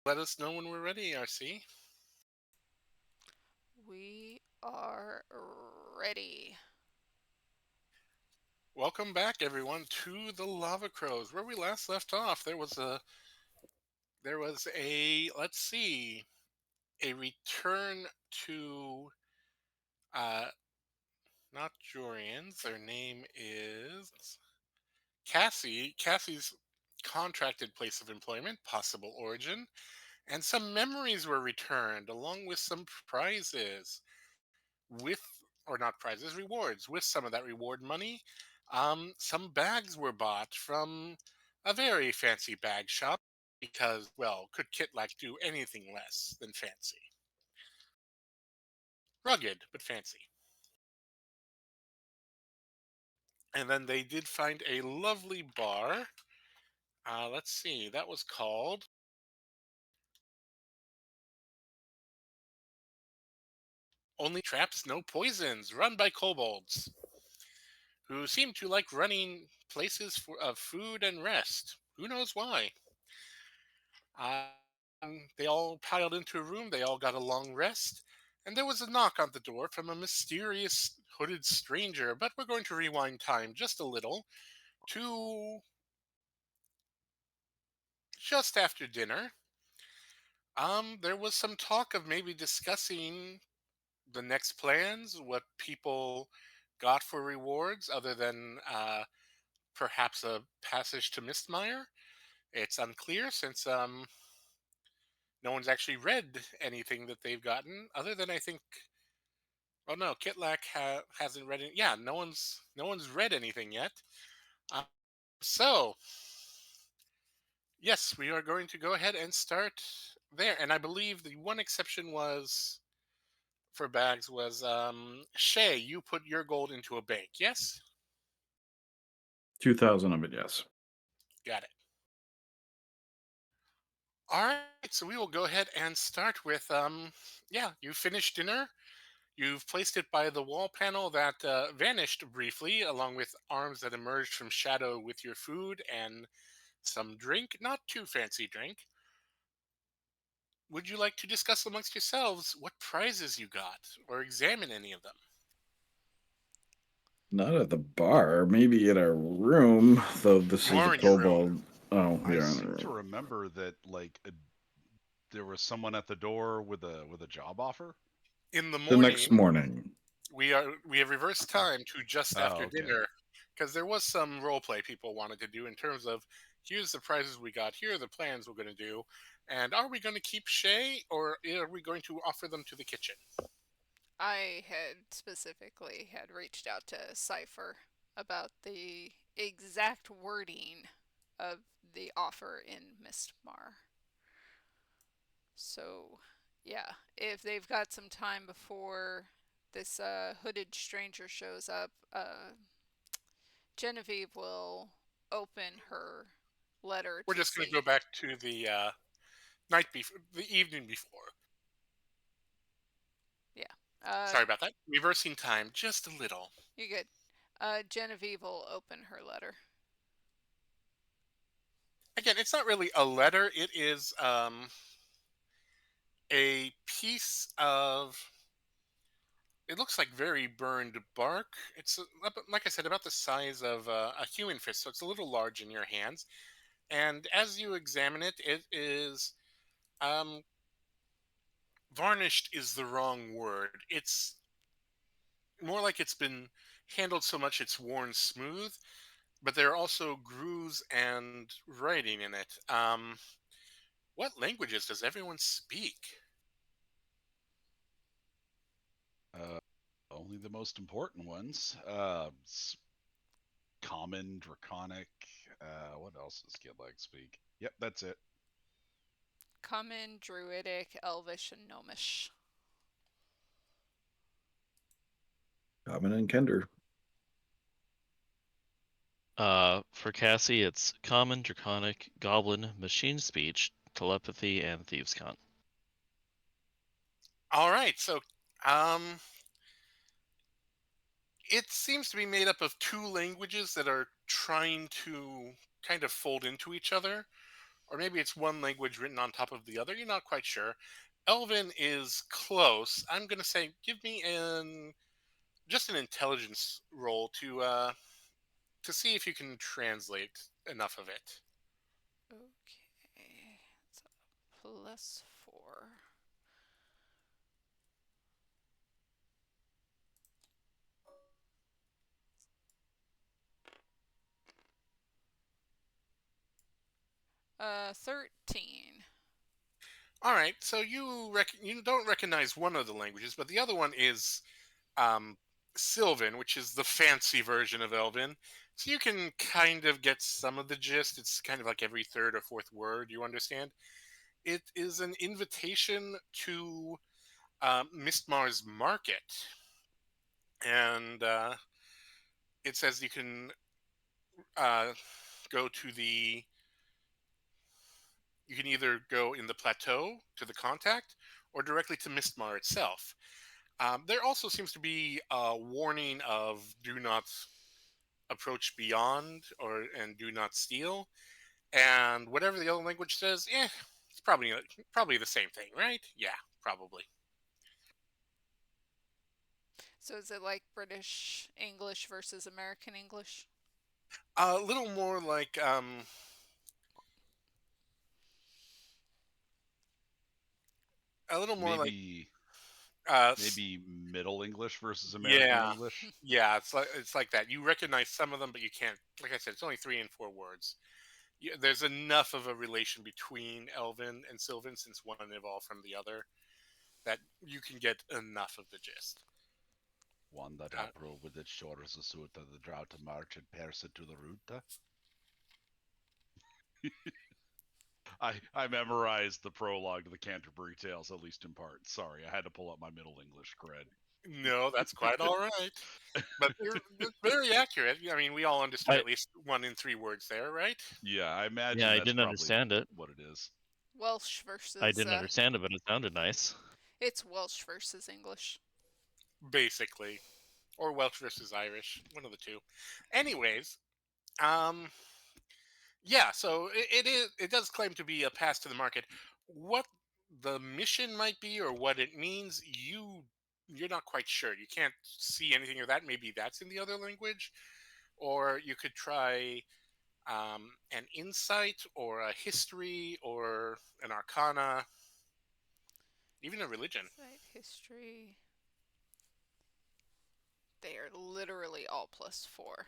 Let us know when we're ready, RC. We are ready. Welcome back, everyone, to the Lava Crows. Where we last left off, there was a let's see, a return to uh not Jorian's. Their name is Cassie. Cassie's contracted place of employment, possible origin, and some memories were returned along with some prizes. With or not prizes, rewards. With some of that reward money, some bags were bought from a very fancy bag shop because, well, could Kitlac do anything less than fancy? Rugged, but fancy. And then they did find a lovely bar. Let's see, that was called Only Traps, No Poisons, run by kobolds, who seem to like running places of food and rest. Who knows why? They all piled into a room, they all got a long rest, and there was a knock on the door from a mysterious hooded stranger. But we're going to rewind time just a little to just after dinner. There was some talk of maybe discussing the next plans, what people got for rewards, other than perhaps a passage to Mistmire. It's unclear since no one's actually read anything that they've gotten, other than I think. Oh no, Kitlac hasn't read it. Yeah, no one's read anything yet. Uh, so yes, we are going to go ahead and start there. And I believe the one exception was for bags was Shay. You put your gold into a bank. Yes, 2,000 of it, yes. got it. All right, so we will go ahead and start with yeah. You finished dinner. You've placed it by the wall panel that vanished briefly, along with arms that emerged from shadow with your food and some drink, not too fancy drink. Would you like to discuss amongst yourselves what prizes you got, or examine any of them? Not at the bar, maybe in a room, though this You is a are in your room. kobold. Oh, we I are in a seem to room. remember that there was someone at the door with a job offer. In the The next morning, morning. we have reversed time to just Oh, after okay. dinner because there was some role play people wanted to do in terms of here's the prizes we got, here are the plans we're going to do, and are we going to keep Shay or are we going to offer them to the kitchen? I had specifically had reached out to Cypher about the exact wording of the offer in Mistmar. So, yeah, if they've got some time before this hooded stranger shows up, Genevieve will open her letter We're to just going to go see. back to the night before, the evening before. Yeah, uh, Sorry about that. Reversing time just a little. you good. Genevieve will open her letter. Again, it's not really a letter. It is a piece of. It looks like very burned bark. It's like I said, about the size of a human fist, so it's a little large in your hands. And as you examine it, it is um, varnished. Is the wrong word. It's more like it's been handled so much it's worn smooth. But there are also grooves and writing in it. What languages does everyone speak? Uh, Only the most important ones. Common, Draconic. What else does Skidleg speak? Yep, that's it. Common, Druidic, Elvish, and Gnomish. Common and Kender. For Cassie, it's Common, Draconic, Goblin, Machine Speech, Telepathy, and Thieves' Cant. All right, so um, it seems to be made up of two languages that are trying to kind of fold into each other. or maybe it's one language written on top of the other. You're not quite sure. Elven is close. I'm going to say give me just an intelligence roll to see if you can translate enough of it. Okay. It's a +4. 13. All right, so you don't recognize one of the languages, but the other one is um, Sylvan, which is the fancy version of Elven. So you can kind of get some of the gist. It's kind of like every third or fourth word you understand. It is an invitation to Mistmar's market, and it says you can uh, go to the. You can either go in the plateau to the contact, or directly to Mistmar itself. There also seems to be a warning of do not approach beyond and do not steal. And whatever the other language says, it's probably the same thing, right? Yeah, probably. So is it like British English versus American English? A little more like a little more like Maybe uh, maybe Middle English versus American yeah, English. yeah. It's like that. You recognize some of them, but you can't. Like I said, it's only 3 and 4 words. There's enough of a relation between Elven and Sylvan since one evolved from the other that you can get enough of the gist. One that Uh, uproar with its shoulders a suit of the drought to march and pierce it to the root. I memorized the prologue to the Canterbury Tales, at least in part. Sorry, I had to pull up my Middle English cred. no, that's quite all right. But they're very accurate. I mean, we all understood I at least 1 in 3 words there, right? Yeah, I imagine yeah, I that's didn't probably understand it. what it is. Welsh I versus didn't understand it, but it sounded nice. it's Welsh versus English. Basically, or Welsh versus Irish, one of the two. Anyways, um, yeah. So it does claim to be a pass to the market. What the mission might be or what it means, you're not quite sure. You can't see anything of that. Maybe that's in the other language, or you could try an insight or a history or an arcana, even a religion. Site history. They are literally all +4.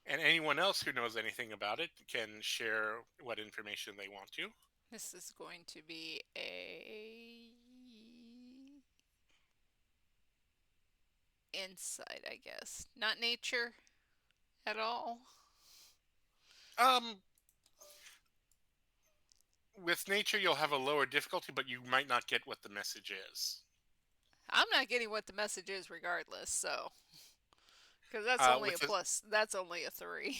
And anyone else who knows anything about it can share what information they want to. This is going to be a insight, I guess. Not nature at all. Um, with nature, you'll have a lower difficulty, but you might not get what the message is. I'm not getting what the message is regardless, so because that's only With a this, plus. That's only a 3.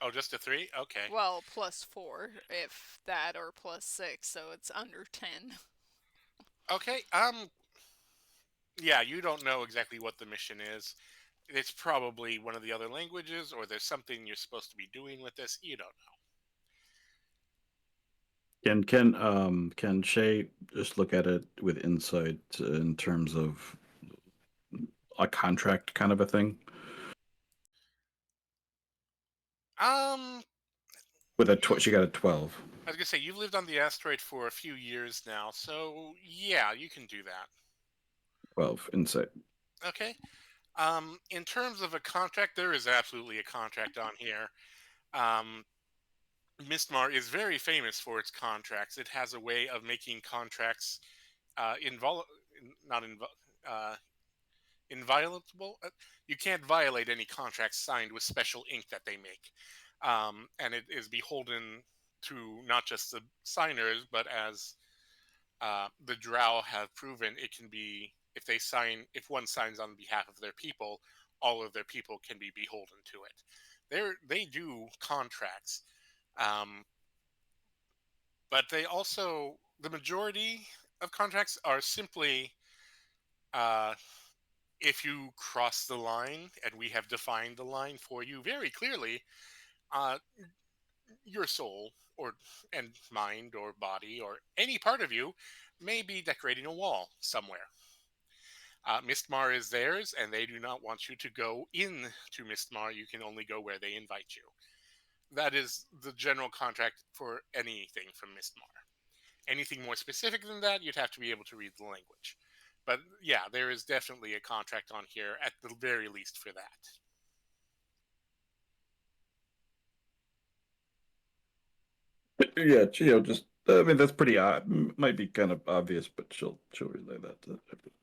oh, just a 3. Okay, Well, +4 if that, or +6, so it's under 10. okay. Yeah, you don't know exactly what the mission is. It's probably one of the other languages, or there's something you're supposed to be doing with this. You don't know. Can Shay just look at it with insight in terms of a contract kind of a thing? Um, With you. she got a 12. I was gonna say you've lived on the asteroid for a few years now, so yeah, you can do that. 12 insight. Okay. In terms of a contract, there is absolutely a contract on here. Um, Mistmar is very famous for its contracts. It has a way of making contracts invol not invol inviolable. You can't violate any contracts signed with special ink that they make, and it is beholden to not just the signers, but as the Drow have proven, it can be if one signs on behalf of their people, all of their people can be beholden to it. They do contracts, um, but the majority of contracts are simply uh, if you cross the line, and we have defined the line for you very clearly, your soul or and mind or body or any part of you may be decorating a wall somewhere. Mistmar is theirs, and they do not want you to go in to Mistmar. You can only go where they invite you. That is the general contract for anything from Mistmar. Anything more specific than that, you'd have to be able to read the language. But yeah, there is definitely a contract on here at the very least for that. Yeah, just I mean that's pretty odd. Might be kind of obvious, but she'll relay that to everyone.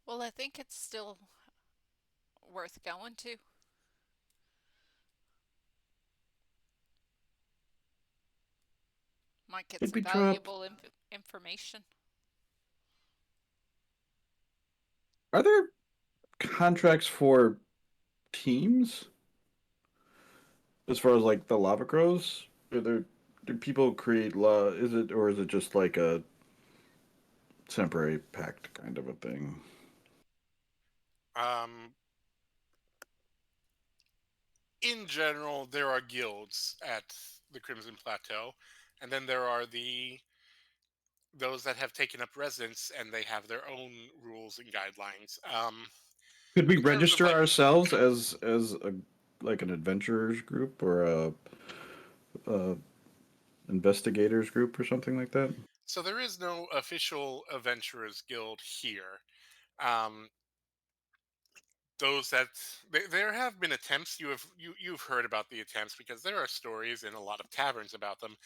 Well, I think it's still worth going to. Might get Did some we drop? valuable information. Are there contracts for teams as far as like the lava grows? Are there do people create law? Is it or is it just like a temporary pact kind of a thing? Um, in general, there are guilds at the Crimson Plateau, and then there are the those that have taken up residence and they have their own rules and guidelines. Could we In terms of register like, ourselves as a like an adventurers group or a investigators group or something like that? so there is no official adventurers guild here. Um, those that there have been attempts. You've heard about the attempts because there are stories in a lot of taverns about them.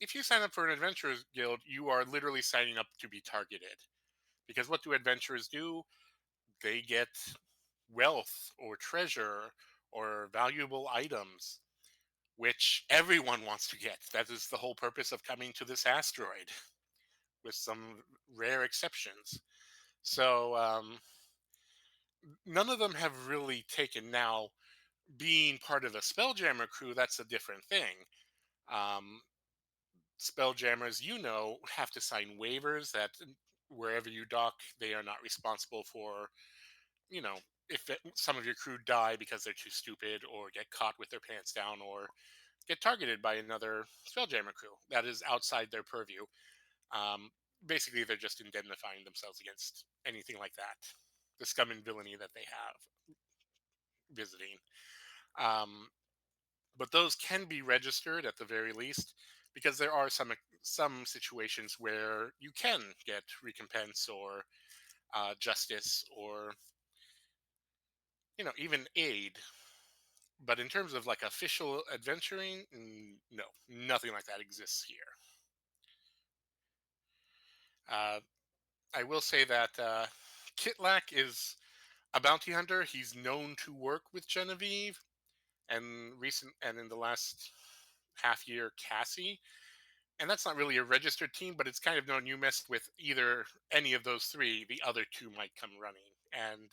If you sign up for an adventurers guild, you are literally signing up to be targeted. Because what do adventurers do? They get wealth or treasure or valuable items, which everyone wants to get. That is the whole purpose of coming to this asteroid, with some rare exceptions. So none of them have really taken. Now, being part of a Spelljammer crew, that's a different thing. Um, Spelljammers, have to sign waivers that wherever you dock, they are not responsible for, you know, if some of your crew die because they're too stupid or get caught with their pants down or get targeted by another Spelljammer crew. That is outside their purview. Um, Basically, they're just indemnifying themselves against anything like that. The scum and villainy that they have visiting. Um, but those can be registered at the very least because there are some situations where you can get recompense or justice or even aid. But in terms of like official adventuring, no, nothing like that exists here. uh, I will say that Kitlak is a bounty hunter. He's known to work with Genevieve, and in the last half year, Cassie. And that's not really a registered team, but it's kind of known you messed with either any of those three, the other two might come running. And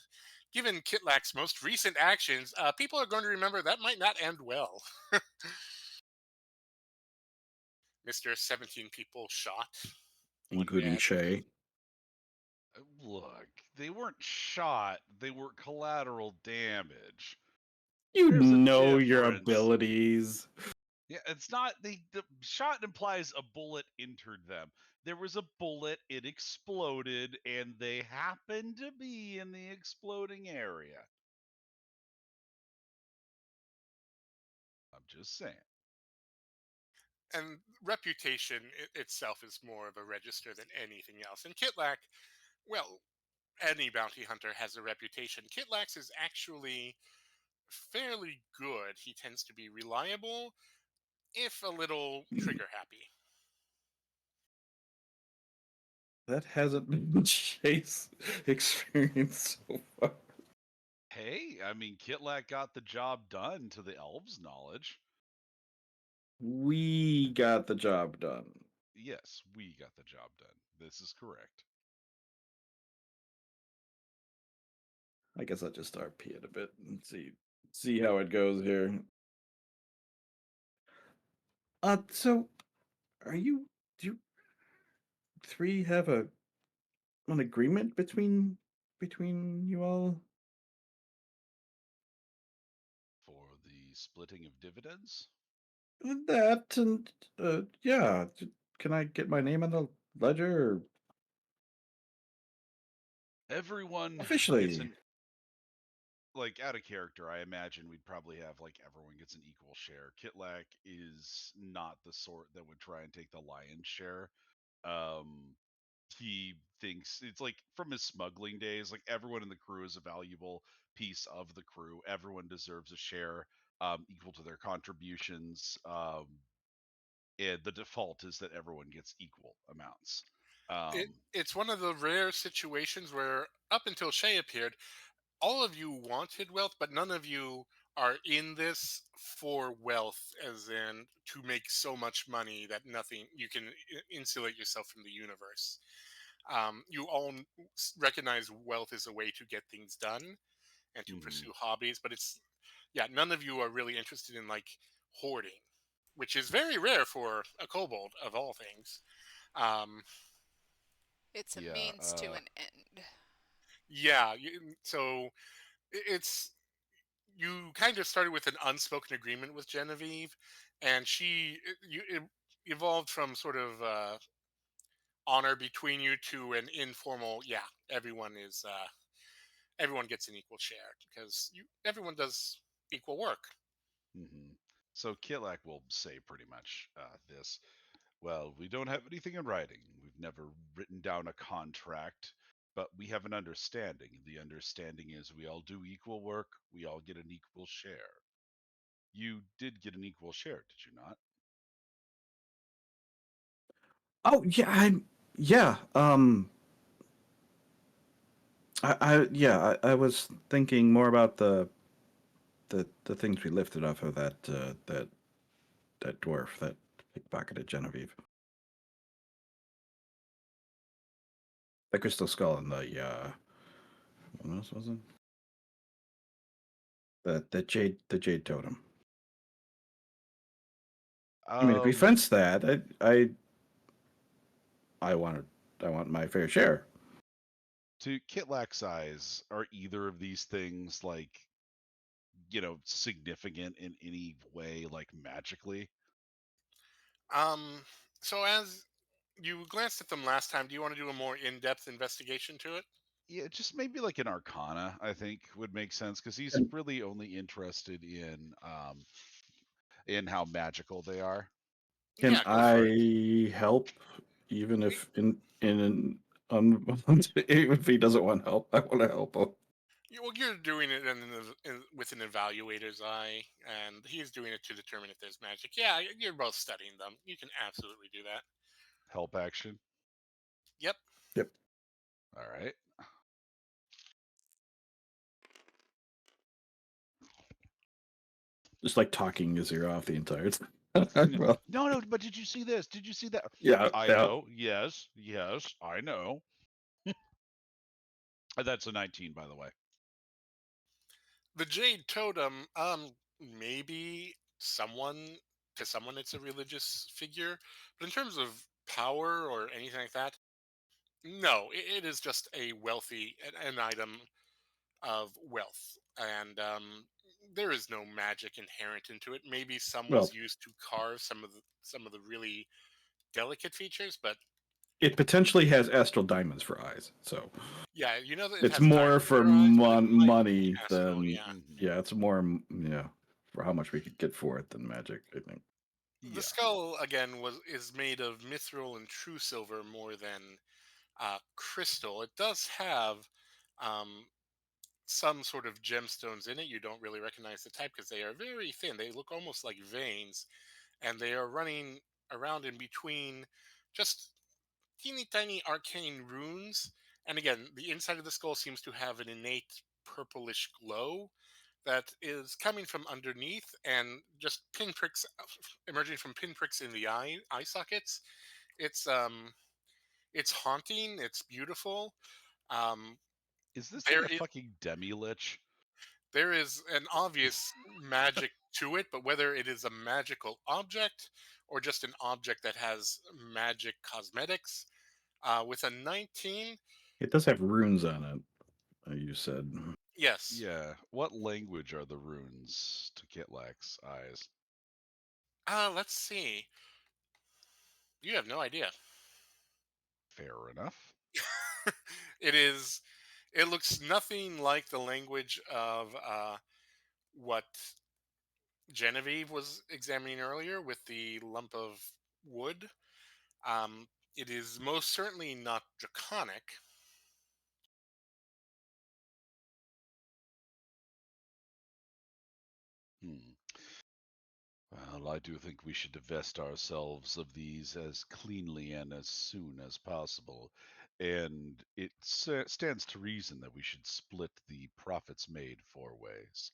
given Kitlak's most recent actions, people are going to remember that might not end well. Mr. 17 people shot, one Including dead. Shay. Look, they weren't shot, they were collateral damage. You There's a know your difference. abilities. Yeah, it's not the shot implies a bullet entered them. There was a bullet, it exploded, and they happened to be in the exploding area. I'm just saying. And reputation itself is more of a register than anything else. And Kitlak, well, any bounty hunter has a reputation. Kitlak's is actually fairly good. He tends to be reliable, if a little trigger happy. That hasn't been Shay's experience so far. Hey, I mean, Kitlak got the job done to the elves' knowledge. We got the job done. Yes, we got the job done. This is correct. I guess I'll just RP it a bit and see how it goes here. So are you do you three have an agreement between you all? splitting of dividends? That and yeah. Can I get my name on the ledger or Everyone gets officially? an like out of character. I imagine we'd probably have like everyone gets an equal share. Kitlak is not the sort that would try and take the lion's share. Um, he thinks it's like from his smuggling days, like everyone in the crew is a valuable piece of the crew. Everyone deserves a share equal to their contributions. And the default is that everyone gets equal amounts. It's one of the rare situations where, up until Shay appeared, all of you wanted wealth, but none of you are in this for wealth, as in to make so much money that nothing you can insulate yourself from the universe. You all recognize wealth is a way to get things done and to Mhm. pursue hobbies, but it's yeah, none of you are really interested in like hoarding, which is very rare for a kobold of all things. Um, It's a Yeah. means to an end. yeah, so it's you kind of started with an unspoken agreement with Genevieve, and it evolved from sort of honor between you to an informal. Yeah, everyone gets an equal share because everyone does equal work. hmm So Kitlak will say pretty much this. Well, we don't have anything in writing. We've never written down a contract, but we have an understanding. The understanding is we all do equal work. We all get an equal share. You did get an equal share, did you not? Oh yeah, yeah. I was thinking more about the things we lifted off of that dwarf that pickpocketed Genevieve. The crystal skull and what else was it? The jade totem. I mean, if we Um, fence that, I wanted I want my fair share. to Kitlak's eyes, are either of these things like, significant in any way, like magically? Um, so as you glanced at them last time, do you want to do a more in-depth investigation to it? Yeah, just maybe like an arcana, I think would make sense because he's Can, really only interested in how magical they are. can Yeah, go for it. I help even We, if in an if he doesn't want help, I want to help him. well, you're doing it with an evaluator's eye, and he's doing it to determine if there's magic. Yeah, you're both studying them. You can absolutely do that. Help action. Yep. Yep. All right. Just like talking his ear off the entire time. Well, No, no, but did you see this? Did you see that? yeah, I yeah. know. Yes, yes, I know. That's a 19, by the way. The Jade Totem, maybe someone it's a religious figure, but in terms of power or anything like that, no, it is just a an item of wealth, and there is no magic inherent into it. Maybe some was Well, used to carve some of the really delicate features, but it potentially has astral diamonds for eyes, so yeah, you know that it it's has more diamonds in for their eyes, but it might be money astral. than Yeah, Hmm yeah. It's more yeah for how much we could get for it than magic. I think. the Yeah. skull again was is made of mithril and true silver more than crystal. It does have um, some sort of gemstones in it. You don't really recognize the type because they are very thin. They look almost like veins, and they are running around in between just teeny tiny arcane runes. And again, the inside of the skull seems to have an innate purplish glow that is coming from underneath and just pinpricks emerging from pinpricks in the eye sockets. It's it's haunting. It's beautiful. Um, Is this like there a is fucking demi lich? there is an obvious magic to it, but whether it is a magical object or just an object that has magic cosmetics, with a 19, It does have runes on it. You said. Yes. Yeah. What language are the runes to Kitlak's eyes? Let's see. You have no idea. Fair enough. It is. It looks nothing like the language of what Genevieve was examining earlier with the lump of wood. It is most certainly not draconic. Hmm. Well, I do think we should divest ourselves of these as cleanly and as soon as possible. And it stands to reason that we should split the profits made 4 ways.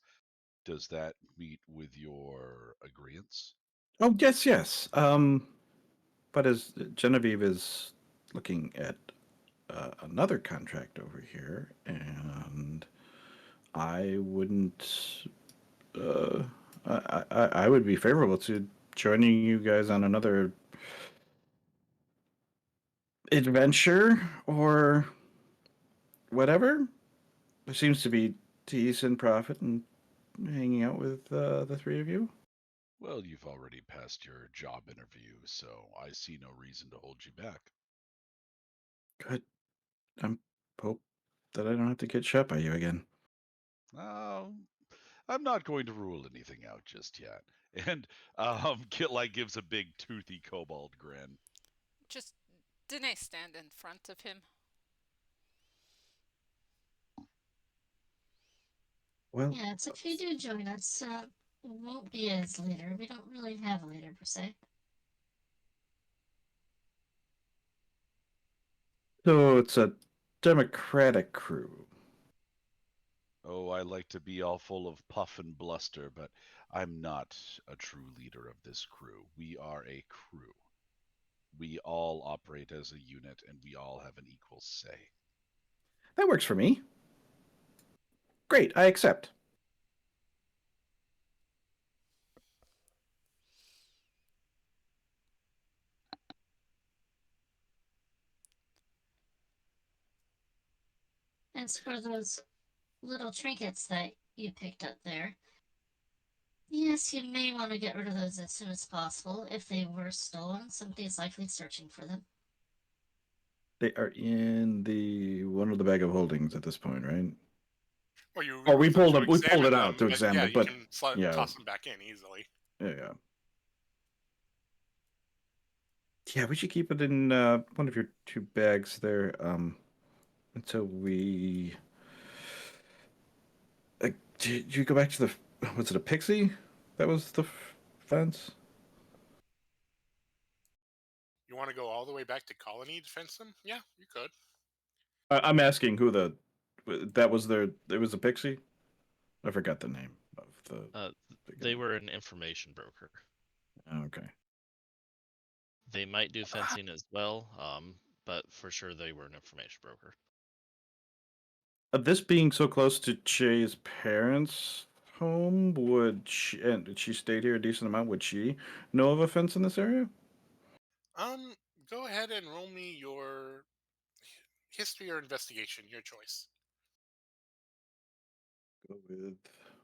Does that meet with your agreements? Oh, yes, yes. But as Genevieve is looking at another contract over here, and I wouldn't. Uh, I would be favorable to joining you guys on another adventure or whatever. There seems to be decent profit in hanging out with the three of you. Well, you've already passed your job interview, so I see no reason to hold you back. Good. I'm hope that I don't have to get shot by you again. Oh, I'm not going to rule anything out just yet. And Kitlak gives a big toothy kobold grin. Just didn't I stand in front of him? Well, Yeah, it's if you do join us, won't be as leader. We don't really have a leader per se. so it's a democratic crew. Oh, I like to be all full of puff and bluster, but I'm not a true leader of this crew. We are a crew. We all operate as a unit and we all have an equal say. That works for me. Great, I accept. As for those little trinkets that you picked up there, yes, you may want to get rid of those as soon as possible. If they were stolen, somebody's likely searching for them. They are in the one of the bag of holdings at this point, right? Or you Or we removed them pulled to it. We pulled it examine out them, to but examine yeah, it. you But can yeah, toss them back in easily. yeah. Yeah, we should keep it in one of your two bags there until we. Did you go back to the? Was it a pixie? That was the fence. You want to go all the way back to Colony to fence them? Yeah, you could. I'm asking who the. That was their. It was a pixie. I forgot the name of the. They were an information broker. Okay. They might do fencing as well, but for sure they were an information broker. This being so close to Che's parents' home, would she, and she stayed here a decent amount, would she know of a fence in this area? Um, Go ahead and roll me your history or investigation, your choice. Go with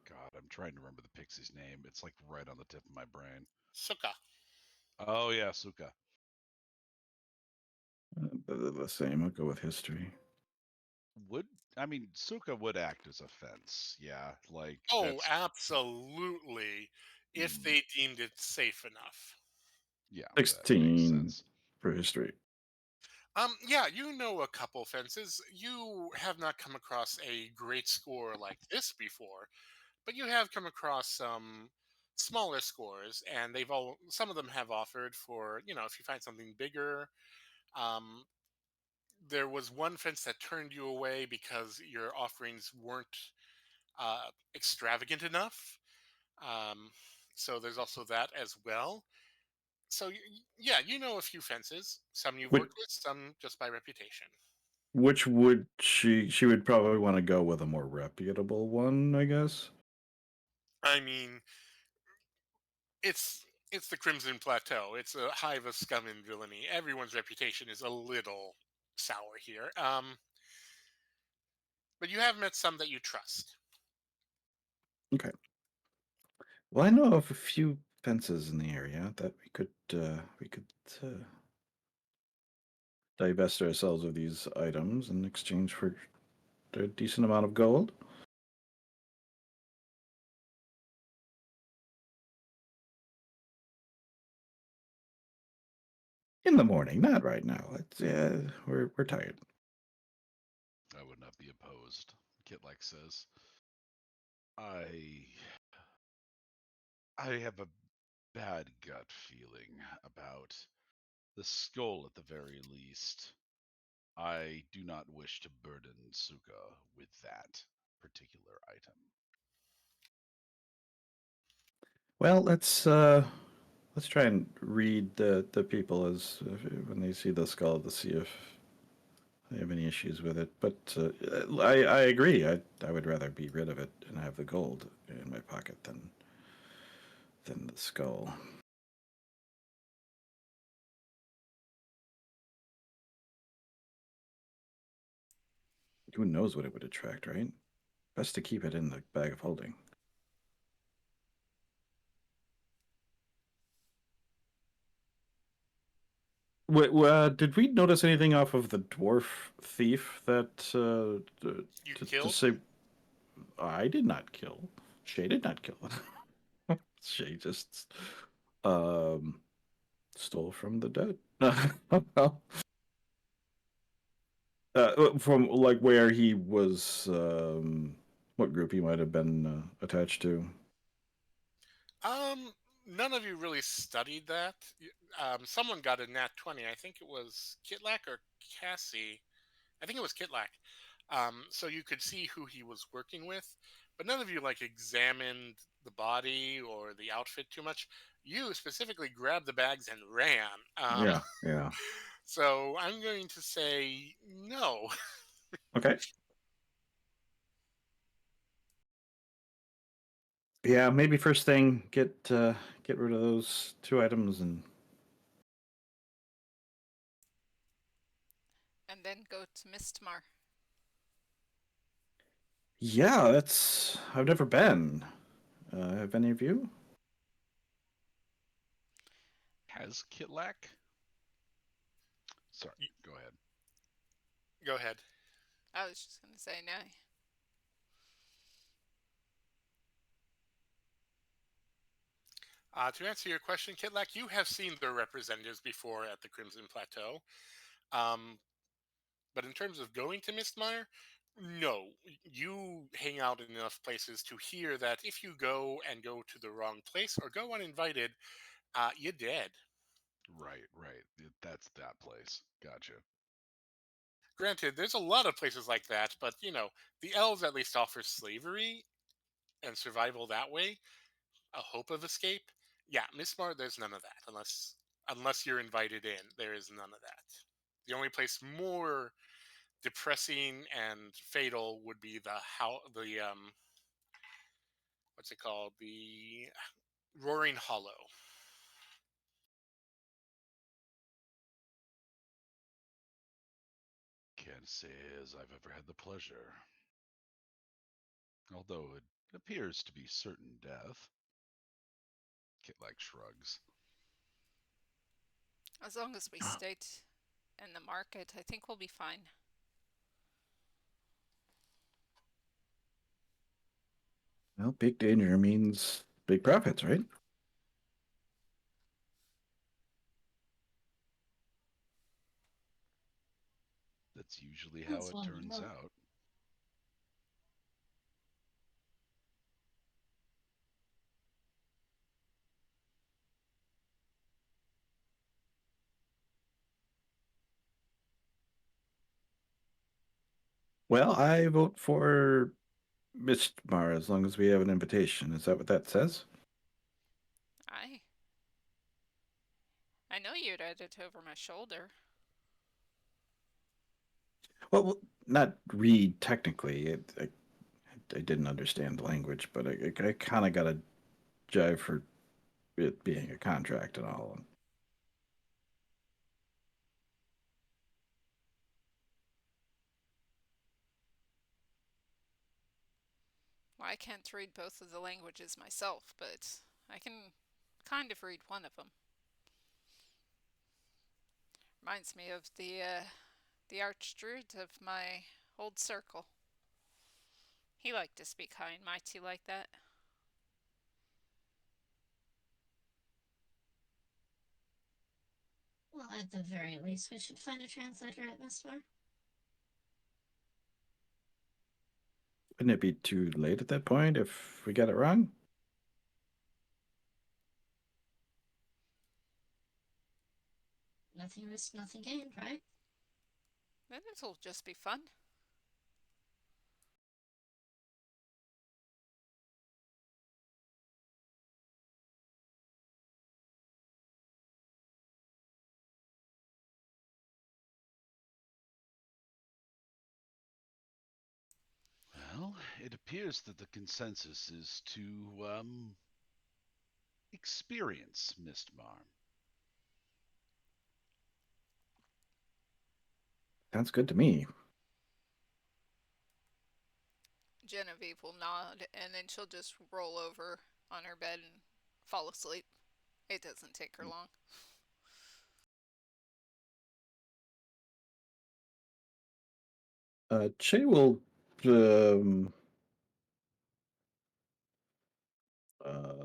God, I'm trying to remember the pixie's name. It's like right on the tip of my brain. Suka. Oh, yeah, Suka. the same. I'll go with history. Would I mean Suka would act as a fence? Yeah, like Oh, that's absolutely. If mm, they deemed it safe enough. yeah, that makes 16 sense. for history. Yeah, you know a couple fences. You have not come across a great score like this before, but you have come across some smaller scores, and they've all some of them have offered for if you find something bigger. Um, there was one fence that turned you away because your offerings weren't extravagant enough. Um, so there's also that as well. So yeah, you know a few fences. Some you've Which worked with, some just by reputation. which would she would probably want to go with a more reputable one, I guess. I mean, it's the Crimson Plateau. It's a hive of scum and villainy. Everyone's reputation is a little sour here. but you have met some that you trust. Okay. Well, I know of a few fences in the area that we could divest ourselves of these items in exchange for a decent amount of gold. In the morning, not right now. It's we're tired. I would not be opposed, Kitlak says. I have a bad gut feeling about the skull at the very least. I do not wish to burden Suka with that particular item. Well, let's try and read the people as when they see the skull to see if they have any issues with it. But I agree. I would rather be rid of it and have the gold in my pocket than the skull. Who knows what it would attract, right? Best to keep it in the bag of holding. Did we notice anything off of the dwarf thief that You to killed? say I did not kill? Shay did not kill. Shay just um, stole from the dead. From like where he was, what group he might have been attached to. Um, None of you really studied that. Someone got a nat 20. I think it was Kitlak or Cassie. I think it was Kitlak. So you could see who he was working with, but none of you like examined the body or the outfit too much. You specifically grabbed the bags and ran. Yeah, yeah. So I'm going to say no. Okay. Yeah, maybe first thing, get rid of those two items and And then go to Mistmar. yeah, that's I've never been. Have any of you? Has Kitlak? Sorry, go ahead. Go ahead. I was just going to say no. To answer your question, Kitlak, you have seen their representatives before at the Crimson Plateau. Um, but in terms of going to Mistmire, no. You hang out in enough places to hear that if you go and go to the wrong place or go uninvited, you're dead. Right. That's that place. Gotcha. Granted, there's a lot of places like that, but the elves at least offer slavery and survival that way, a hope of escape. Yeah, Mistmire, there's none of that unless you're invited in. There is none of that. The only place more depressing and fatal would be the what's it called, the Roaring Hollow. Can't say as I've ever had the pleasure. Although it appears to be certain death. Kitlak shrugs. As long as we stay in the market, I think we'll be fine. Well, big danger means big profits, right? That's usually how That's it one to turns know. out. Well, I vote for Mistmar as long as we have an invitation. Is that what that says? I know you read it over my shoulder. Well, not read technically. I didn't understand the language, but I kind of got a jive for it being a contract and all. I can't read both of the languages myself, but I can kind of read one of them. Reminds me of the archdruid of my old circle. He liked to speak high and mighty like that. Well, at the very least, we should find a translator at Mistbar. Wouldn't it be too late at that point if we got it wrong? Nothing risked, nothing gained, right? Then it'll just be fun. Well, it appears that the consensus is to experience Mistmarm. Sounds good to me. Genevieve will nod, and then she'll just roll over on her bed and fall asleep. It doesn't take her long. Che will um,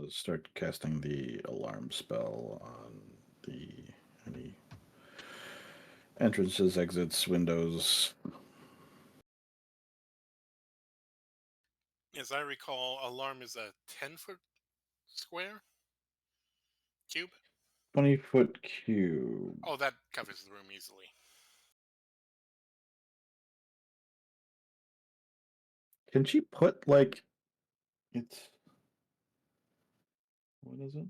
start casting the alarm spell on the any entrances, exits, windows. As I recall, alarm is a 10-foot square cube. 20-foot cube. Oh, that covers the room easily. Can she put like it's what is it?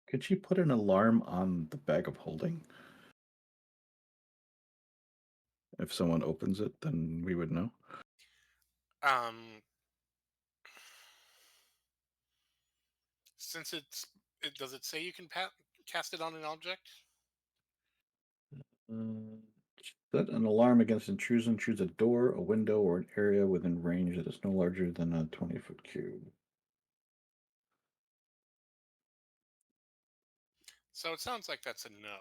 Could she put an alarm on the bag of holding? If someone opens it, then we would know. Um, since does it say you can cast it on an object? Uh, Set an alarm against intrusion. Choose a door, a window, or an area within range that is no larger than a 20-foot cube. So it sounds like that's a no.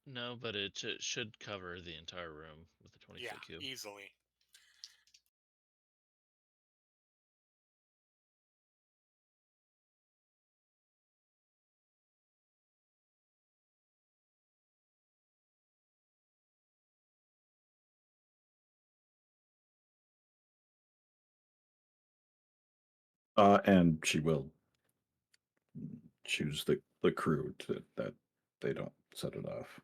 No, but it should cover the entire room with a 20 Yeah, foot cube. easily. And she will choose the crew to that they don't set it off.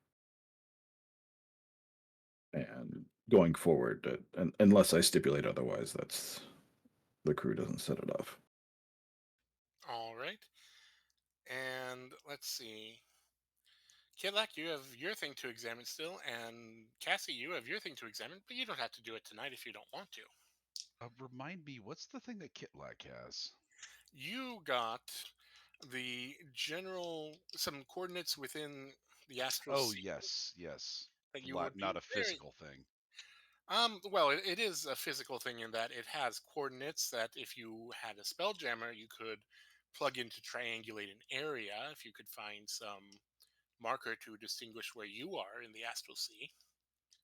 And going forward, and unless I stipulate otherwise, that's the crew doesn't set it off. All right. And let's see. Kidlak, you have your thing to examine still, and Cassie, you have your thing to examine, but you don't have to do it tonight if you don't want to. Remind me, what's the thing that Kitlak has? You got some coordinates within the astral Oh, sea yes, yes. that you would be Not a very physical thing. well, it is a physical thing in that it has coordinates that if you had a spelljammer, you could plug in to triangulate an area if you could find some marker to distinguish where you are in the astral sea.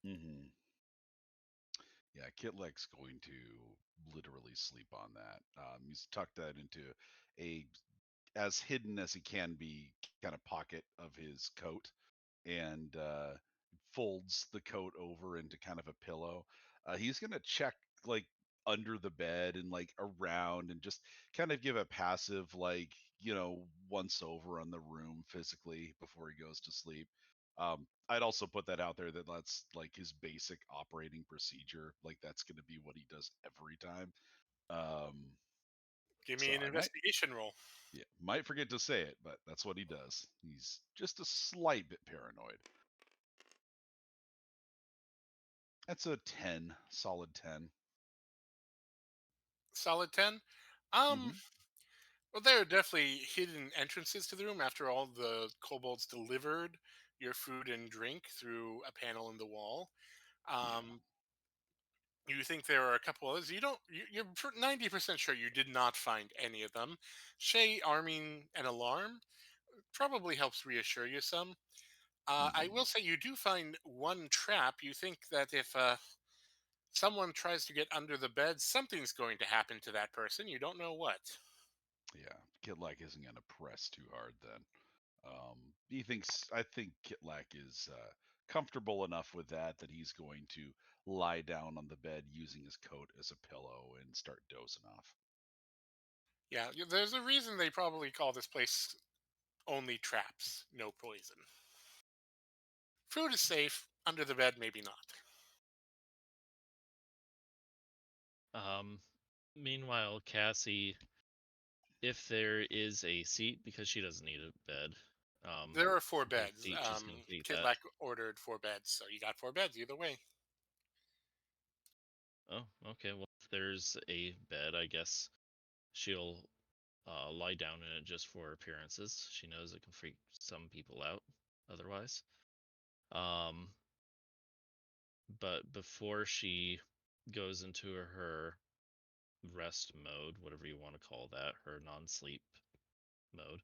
Hmm. Yeah, Kitlek's going to literally sleep on that. He's tucked that into a as hidden as he can be kind of pocket of his coat, and folds the coat over into kind of a pillow. He's gonna check like under the bed and like around and just kind of give a passive like once over on the room physically before he goes to sleep. I'd also put that out there that that's like his basic operating procedure. Like that's going to be what he does every time. Um, Give me so an I might, investigation roll. yeah, might forget to say it, but that's what he does. He's just a slight bit paranoid. That's a 10, solid 10. Solid 10. Um, Hmm. Well, there are definitely hidden entrances to the room. After all, the kobolds delivered your food and drink through a panel in the wall. Yeah. Um, you think there are a couple others. You don't. You're 90% sure you did not find any of them. Shay arming an alarm probably helps reassure you some. I Hmm. will say you do find one trap. You think that if someone tries to get under the bed, something's going to happen to that person. You don't know what. Yeah. Kitlak isn't going to press too hard then. He thinks, I think Kitlak is comfortable enough with that he's going to lie down on the bed using his coat as a pillow and start dozing off. Yeah, there's a reason they probably call this place only traps, no poison. Food is safe. Under the bed, maybe not. Um, Meanwhile, Cassie, if there is a seat, because she doesn't need a bed, There are four if there's a beds. seat, she's gonna take that. Kitlak ordered four beds, so you got four beds either way. Oh, okay. Well, if there's a bed, I guess she'll lie down in it just for appearances. She knows it can freak some people out otherwise. Um, but before she goes into her rest mode, whatever you want to call that, her non-sleep mode,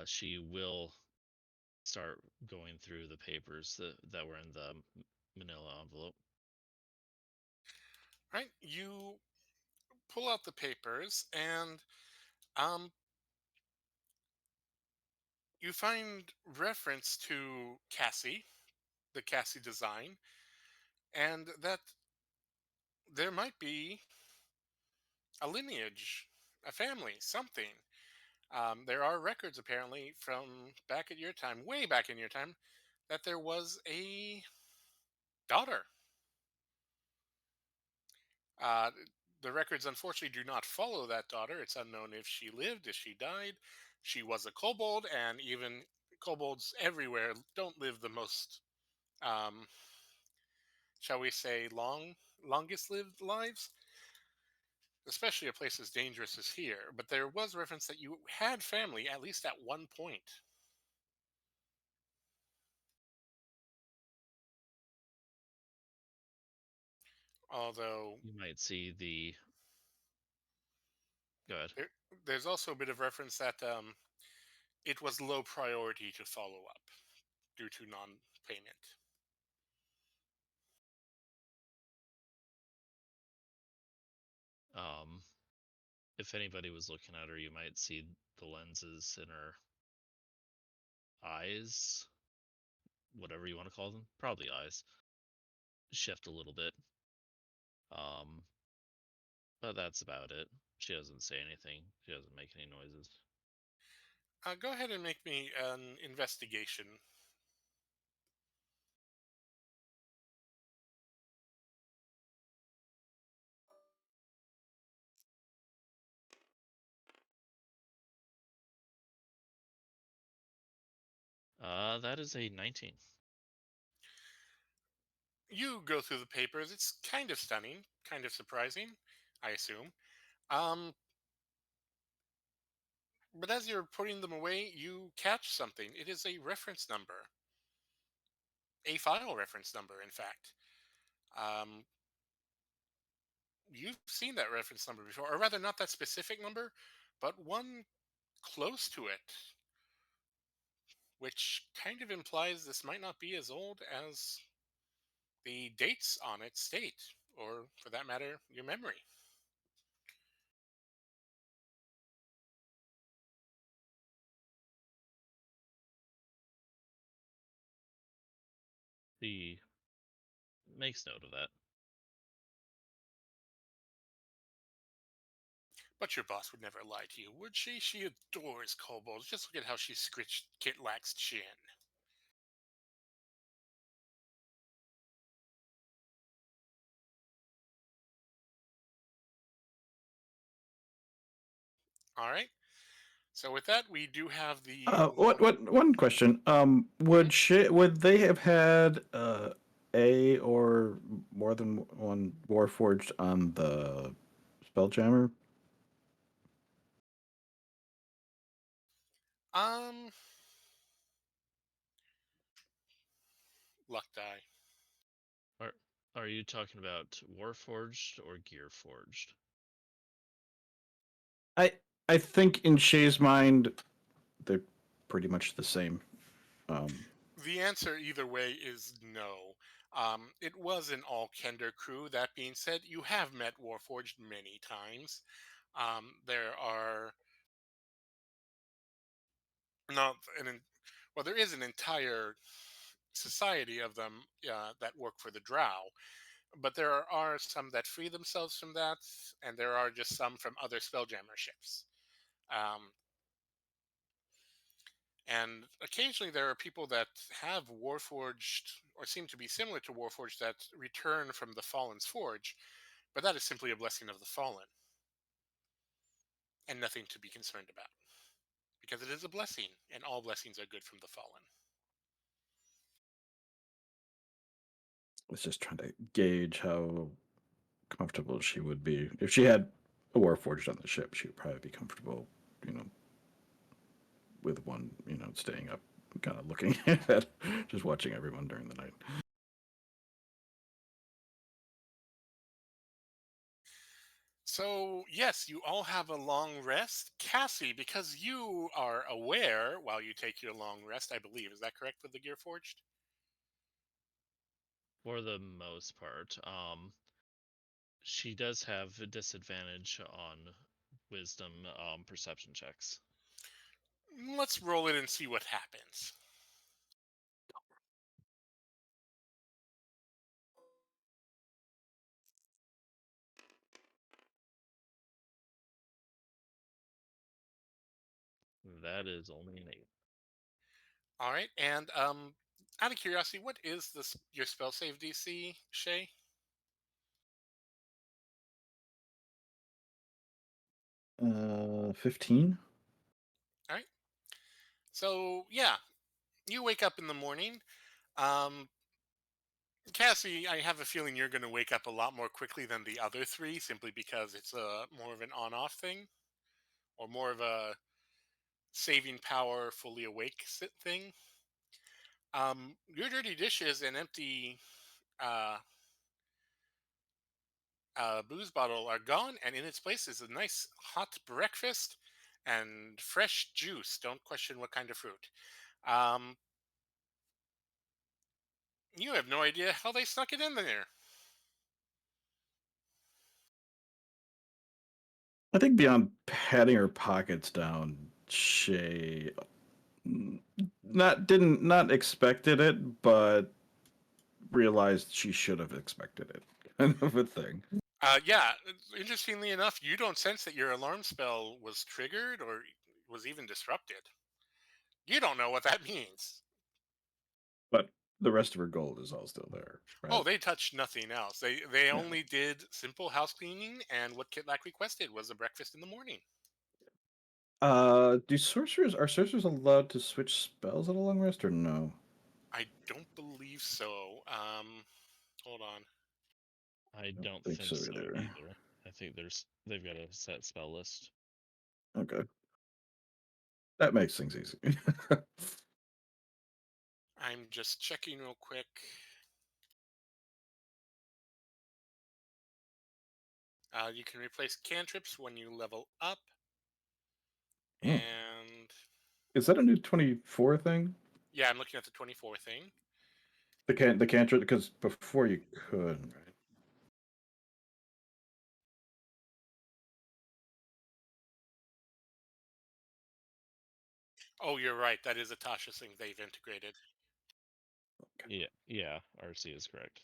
she will start going through the papers that were in the manila envelope. Right? You pull out the papers, and um, you find reference to Cassie, the Cassie design, and that there might be a lineage, a family, something. There are records apparently from back at your time, way back in your time, that there was a daughter. Uh, the records unfortunately do not follow that daughter. It's unknown if she lived, if she died. She was a kobold, and even kobolds everywhere don't live the most, um, shall we say, longest lived lives, especially a place as dangerous as here. But there was reference that you had family at least at one point. Although You might see the. Go ahead. there, there's also a bit of reference that it was low priority to follow up due to non-payment. Um, if anybody was looking at her, you might see the lenses in her eyes, whatever you want to call them, probably eyes, shift a little bit. Um, but that's about it. She doesn't say anything. She doesn't make any noises. Go ahead and make me an investigation. That is a 19. You go through the papers. It's kind of stunning, kind of surprising, I assume. Um, but as you're putting them away, you catch something. It is a reference number, a file reference number, in fact. Um, you've seen that reference number before, or rather, not that specific number, but one close to it, which kind of implies this might not be as old as the dates on it state, or for that matter, your memory. She makes note of that. But your boss would never lie to you, would she? She adores kobolds. Just look at how she scritched Kitlak's chin. All right. So with that, we do have the What one question? Mhm. Would they have had a or more than one Warforged on the Spelljammer? Um, luck die. Are are you talking about Warforged or Gearforged? I think in Shay's mind, they're pretty much the same. The answer either way is no. It was an all Kender crew. That being said, you have met Warforged many times. There are not well, there is an entire society of them that work for the Drow, but there are some that free themselves from that, and there are just some from other Spelljammer ships. Um, and occasionally there are people that have Warforged or seem to be similar to Warforged that return from the Fallen's Forge, but that is simply a blessing of the Fallen and nothing to be concerned about because it is a blessing, and all blessings are good from the Fallen. I was just trying to gauge how comfortable she would be if she had a Warforged on the ship. She would probably be comfortable, you know, with one, staying up, kind of looking at, just watching everyone during the night. So, yes, you all have a long rest. Cassie, because you are aware while you take your long rest, I believe. Is that correct with the Gear Forged? For the most part, she does have a disadvantage on wisdom perception checks. Let's roll it and see what happens. That is only an 8. All right, and out of curiosity, what is this your spell save DC, Shay? 15. All right. So yeah, you wake up in the morning. Um, Cassie, I have a feeling you're going to wake up a lot more quickly than the other three, simply because it's a more of an on-off thing, or more of a saving power, fully awake thing. Your dirty dishes and empty uh, booze bottle are gone, and in its place is a nice hot breakfast and fresh juice. Don't question what kind of fruit. Um, you have no idea how they snuck it in there. I think beyond patting her pockets down, Shay not expected it, but realized she should have expected it, kind of a thing. Yeah, interestingly enough, you don't sense that your alarm spell was triggered or was even disrupted. You don't know what that means. But the rest of her gold is all still there, Oh, right? they touched nothing else. They Yeah. only did simple house cleaning, and what Kitlak requested was a breakfast in the morning. Do sorcerers allowed to switch spells at a long rest or no? I don't believe so. Hold on. I I don't don't think think so so either. either. I think they've got a set spell list. Okay. That makes things easy. I'm just checking real quick. You can replace cantrips when you level up, Hmm. and Is that a new 24 thing? yeah, I'm looking at the 24 thing. The cantrip, because before you could, right? Oh, you're right. That is a Tasha thing they've integrated. Yeah, RC is correct.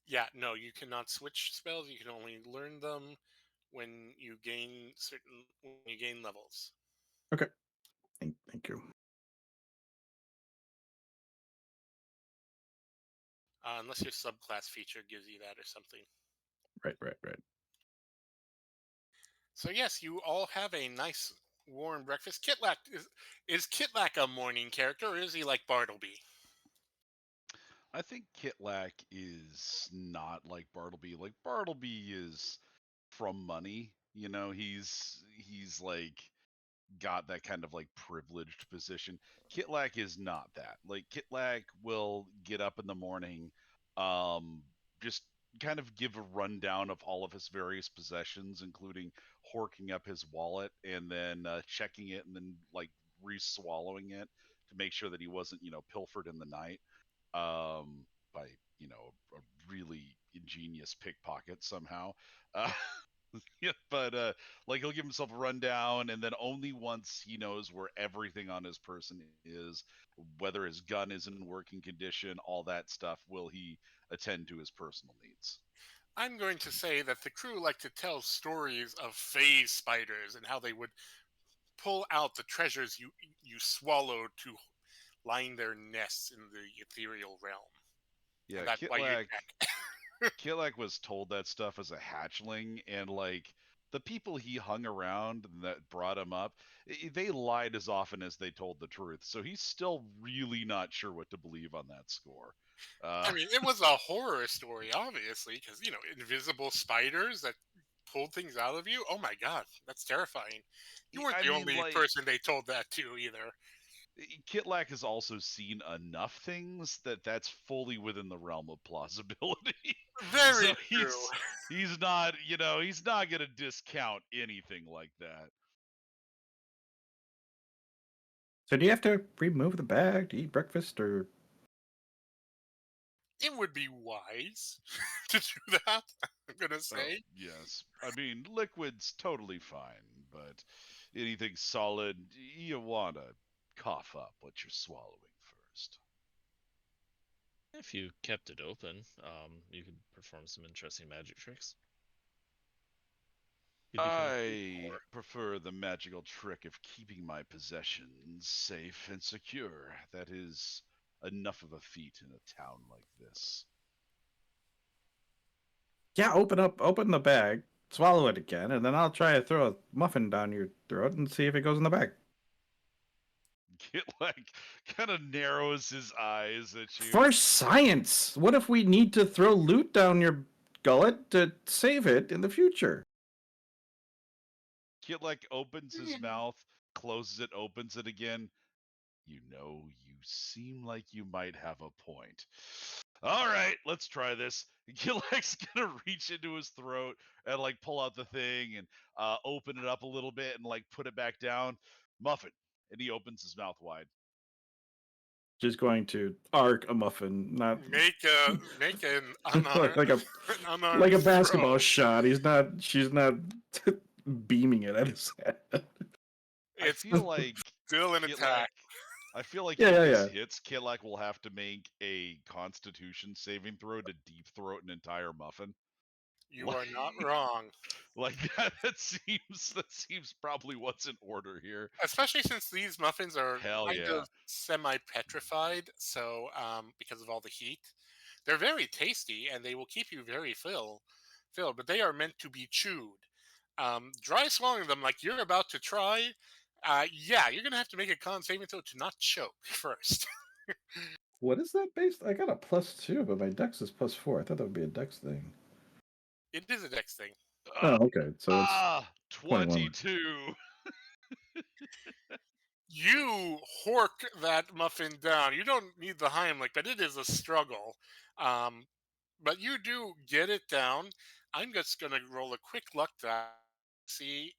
Yeah, no, you cannot switch spells. You can only learn them when you gain levels. Okay. Thank you. Unless your subclass feature gives you that or something. Right. So yes, you all have a nice warm breakfast. Is Kitlak a morning character, or is he like Bartleby? I think Kitlak is not like Bartleby. Like Bartleby is from money. You know, he's like got that kind of like privileged position. Kitlak is not that. Like Kitlak will get up in the morning, um, just kind of give a rundown of all of his various possessions, including horking up his wallet and then checking it and then like re-swallowing it to make sure that he wasn't, pilfered in the night by, a really ingenious pickpocket somehow. Uh, yeah, but like he'll give himself a rundown, and then only once he knows where everything on his person is, whether his gun is in working condition, all that stuff, will he attend to his personal needs. I'm going to say that the crew like to tell stories of phase spiders and how they would pull out the treasures you swallowed to line their nests in the ethereal realm, Yeah, and that's why you check. Kilek was told that stuff as a hatchling, and like the people he hung around that brought him up, they lied as often as they told the truth. So he's still really not sure what to believe on that score. I Uh, mean, it was a horror story, obviously, because invisible spiders that pulled things out of you. Oh my god, that's terrifying. You weren't I the mean, only like person they told that to either. Kitlak has also seen enough things that that's fully within the realm of plausibility. Very So true. he's not, he's not going to discount anything like that. So do you have to remove the bag to eat breakfast, or It would be wise to do that. I'm gonna Oh, say. yes. I mean, liquid's totally fine, but anything solid, you want to cough up what you're swallowing first. If you kept it open, you could perform some interesting magic tricks. You'd become a food I whore. prefer the magical trick of keeping my possessions safe and secure. That is enough of a feat in a town like this. yeah, open the bag, swallow it again, and then I'll try to throw a muffin down your throat and see if it goes in the bag. Get like kind of narrows his eyes at you. For science, what if we need to throw loot down your gullet to save it in the future? Get like opens his Hmm. mouth, closes it, opens it again. You seem like you might have a point. All right, let's try this. Gilek's gonna reach into his throat and like pull out the thing and open it up a little bit and like put it back down. Muffin, and he opens his mouth wide. Just going to arc a muffin, not Make an unarmed like a an unarmed like a throw. basketball shot. She's not beaming it at his head. I It's feel like still an Kitlak. attack. I feel like Yeah, if yeah, this yeah. hits, Kitlak will have to make a Constitution saving throw to deep throat an entire muffin. You are not wrong. Like that seems probably what's in order here. Especially since these muffins are Hell kind yeah. of semi-petrified, so because of all the heat, they're very tasty and they will keep you very filled. But they are meant to be chewed. Dry swallowing them like you're about to try, yeah, you're gonna have to make a con saving throw to not choke first. What is that based? I got a +2, but my dex is +4. I thought that would be a dex thing. It is a dex thing. Oh, okay. So it's 21. 22. You hork that muffin down. You don't need the Heimlich, but it is a struggle. Um, but you do get it down. I'm just going to roll a quick luck die. See,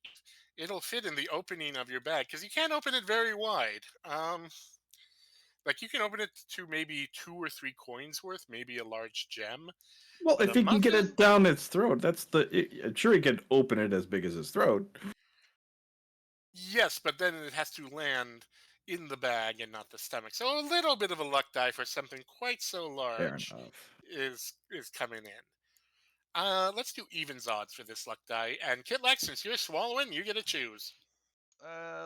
it'll fit in the opening of your bag because you can't open it very wide. Like you can open it to maybe 2 or 3 coins worth, maybe a large gem. Well, But if a he can get muffin, it down its throat, I'm sure he can open it as big as his throat. yes, but then it has to land in the bag and not the stomach. So a little bit of a luck die for something quite so Fair large enough. is coming in. Let's do evens odds for this luck die. And Kitlex, since you're swallowing, you get to choose.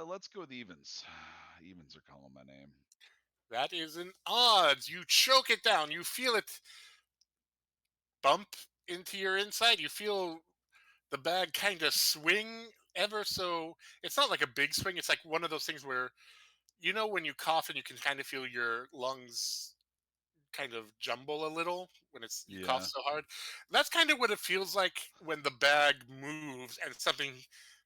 Let's go with evens. Evens are calling my name. That is an odds. You choke it down. You feel it bump into your inside. You feel the bag kind of swing ever so. It's not like a big swing. It's like one of those things where when you cough and you can kind of feel your lungs kind of jumble a little when it's you cough Yeah. so hard. That's kind of what it feels like when the bag moves and something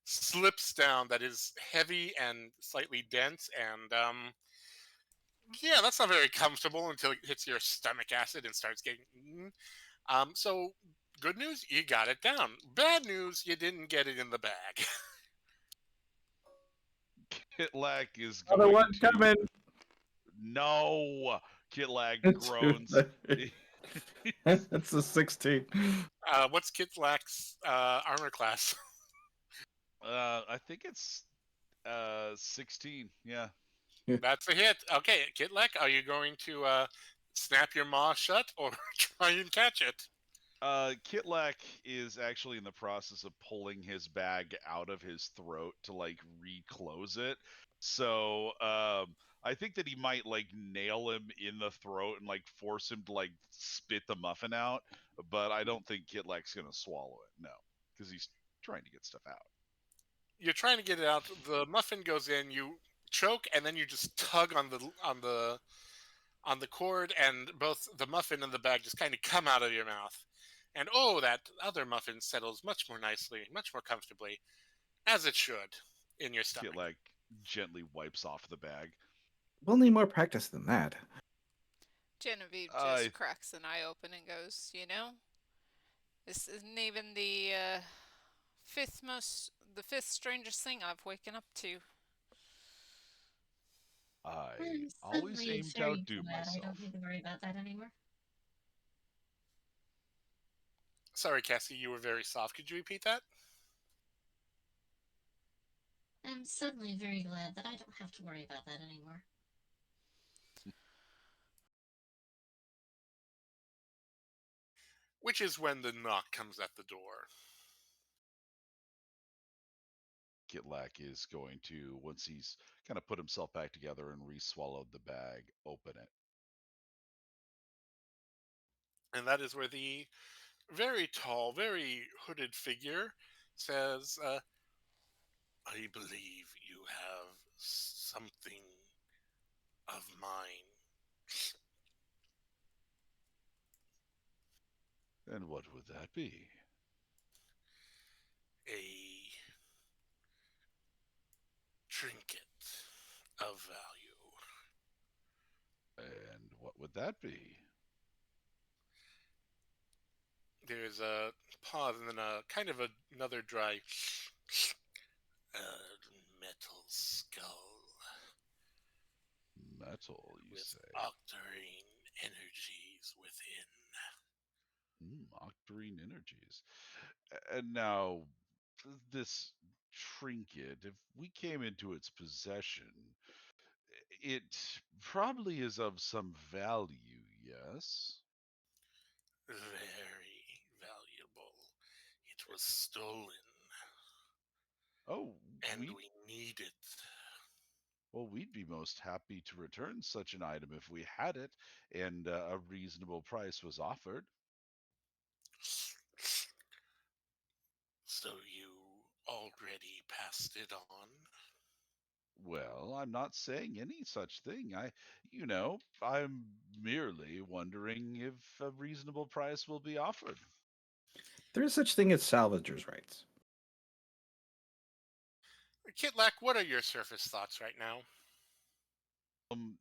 slips down that is heavy and slightly dense, and yeah, that's not very comfortable until it hits your stomach acid and starts getting eaten. So good news, you got it down. Bad news, you didn't get it in the bag. Kitlak is Another going one to. coming. No! Kitlak Too groans. late. That's a 16. What's Kitlak's armor class? I think it's 16. Yeah. That's a hit. Okay, Kitlak, are you going to snap your maw shut or try and catch it? Kitlak is actually in the process of pulling his bag out of his throat to like reclose it. So I think that he might like nail him in the throat and like force him to like spit the muffin out. But I don't think Kitlak's gonna swallow it. No, because he's trying to get stuff out. You're trying to get it out. The muffin goes in. You choke, and then you just tug on the cord, and both the muffin and the bag just kind of come out of your mouth. And oh, that other muffin settles much more nicely, much more comfortably, as it should, in your stomach. Kitlak gently wipes off the bag. We'll need more practice than that. Genevieve I just cracks an eye open and goes, this isn't even the fifth strangest thing I've waken up to. I'm always suddenly aim to very outdo glad I myself. don't need to worry about that anymore. Sorry, Cassie, you were very soft. Could you repeat that? I'm suddenly very glad that I don't have to worry about that anymore. Which is when the knock comes at the door. Kitlak is going to, once he's kind of put himself back together and re-swallowed the bag, open it. And that is where the very tall, very hooded figure says, I believe you have something of mine. And what would that be? A trinket of value. And what would that be? There's a pause and then a kind of another dry metal skull Metal, you with say? octarine energies within. Octarine energies. And now, this trinket, if we came into its possession, it probably is of some value, yes? Very valuable. It was stolen, Oh, and we we need it. well, we'd be most happy to return such an item if we had it and a reasonable price was offered. So you already passed it on? Well, I'm not saying any such thing. I'm merely wondering if a reasonable price will be offered. There is such thing as salvagers' rights. Kitlak, what are your surface thoughts right now?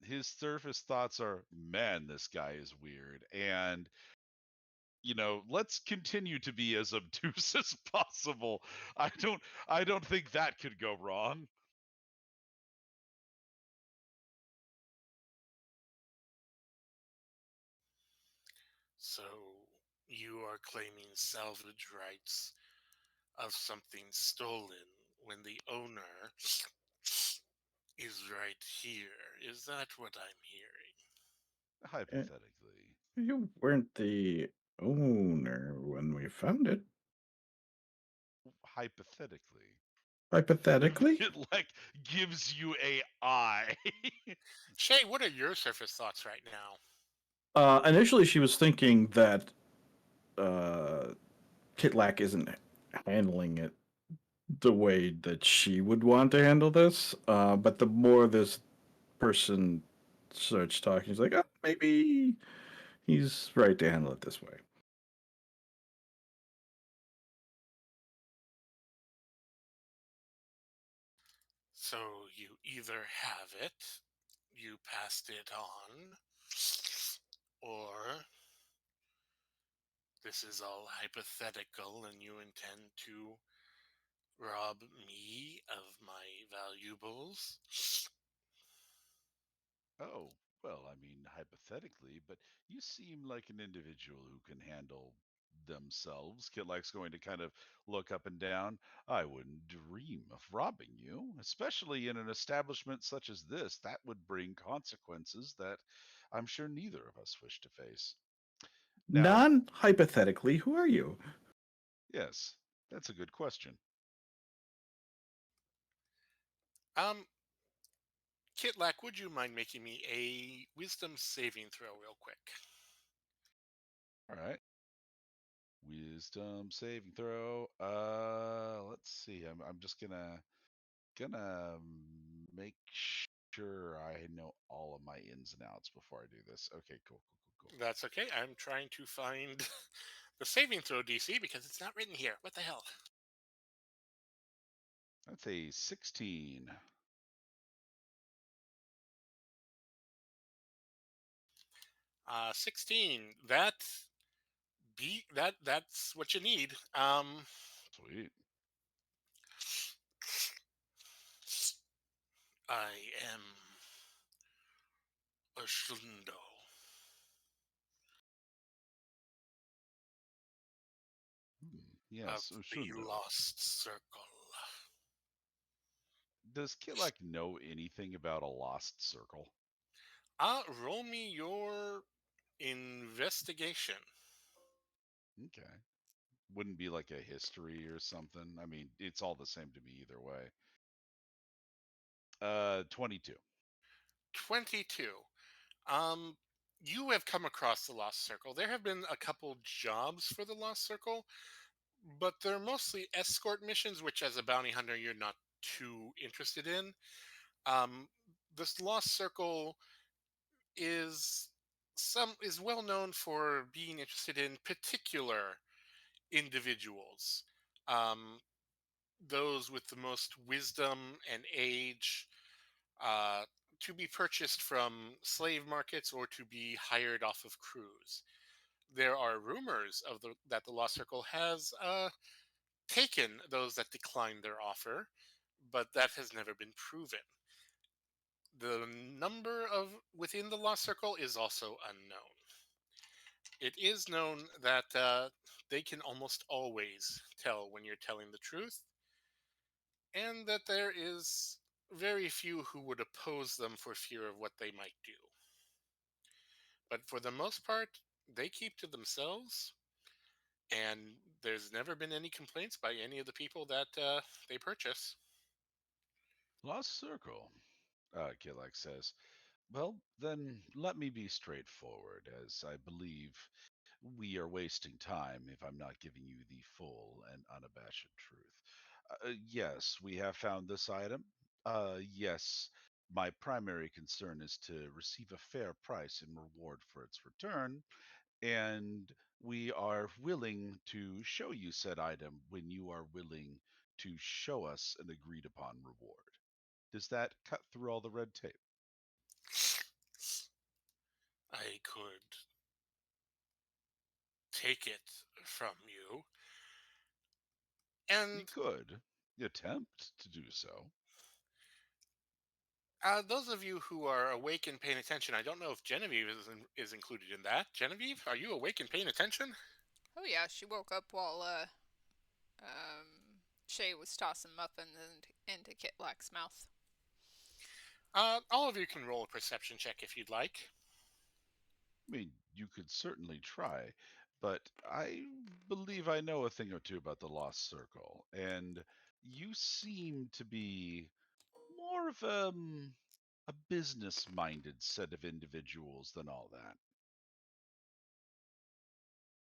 His surface thoughts are, man, this guy is weird, and let's continue to be as obtuse as possible. I don't think that could go wrong. So you are claiming salvage rights of something stolen when the owner is right here. Is that what I'm hearing? Eh, Hypothetically. You weren't the owner when we found it. Hypothetically. Hypothetically. It like gives you a eye. Shay, what are your surface thoughts right now? Initially, she was thinking that uh, Kitlak isn't handling it the way that she would want to handle this. But the more this person starts talking, he's like, oh, maybe he's right to handle it this way. So you either have it, you passed it on, or this is all hypothetical and you intend to rob me of my valuables. Oh, well, I mean, hypothetically, but you seem like an individual who can handle themselves. Kitlike's going to kind of look up and down. I wouldn't dream of robbing you, especially in an establishment such as this. That would bring consequences that I'm sure neither of us wish to face. Now, Non hypothetically, who are you? yes, that's a good question. Um, Kitlak, would you mind making me a wisdom saving throw real quick? All right. Wisdom saving throw. Let's see. I'm just gonna make sure I know all of my ins and outs before I do this. Okay, cool, cool, cool, cool. That's okay. I'm trying to find the saving throw DC because it's not written here. What the hell? That's a 16. 16. That's what you need. Sweet. I am a Shundo of Yes, the Ushundo. Lost Circle. Does Kitlak know anything about a lost circle? Roll me your investigation. Okay. Wouldn't be like a history or something. I mean, it's all the same to me either way. 22. 22. Um, you have come across the Lost Circle. There have been a couple jobs for the Lost Circle, but they're mostly escort missions, which as a bounty hunter, you're not too interested in. Um, this Lost Circle is is well known for being interested in particular individuals, um, those with the most wisdom and age, uh, to be purchased from slave markets or to be hired off of crews. There are rumors of that the Lost Circle has taken those that declined their offer, but that has never been proven. The number of within the Lost Circle is also unknown. It is known that they can almost always tell when you're telling the truth, and that there is very few who would oppose them for fear of what they might do. But for the most part, they keep to themselves, and there's never been any complaints by any of the people that they purchase. Lost circle, Kitlak says. Well, then let me be straightforward, as I believe we are wasting time if I'm not giving you the full and unabashed truth. Yes, we have found this item. Yes, my primary concern is to receive a fair price in reward for its return, and we are willing to show you said item when you are willing to show us an agreed upon reward. Does that cut through all the red tape? I could take it from you, You and could attempt to do so. those of you who are awake and paying attention, I don't know if Genevieve is included in that. Genevieve, are you awake and paying attention? Oh yeah, she woke up while Shay was tossing muffins into Kitlak's mouth. All of you can roll a perception check if you'd like. I mean, you could certainly try, but I believe I know a thing or two about the Lost Circle, and you seem to be more of a business-minded set of individuals than all that.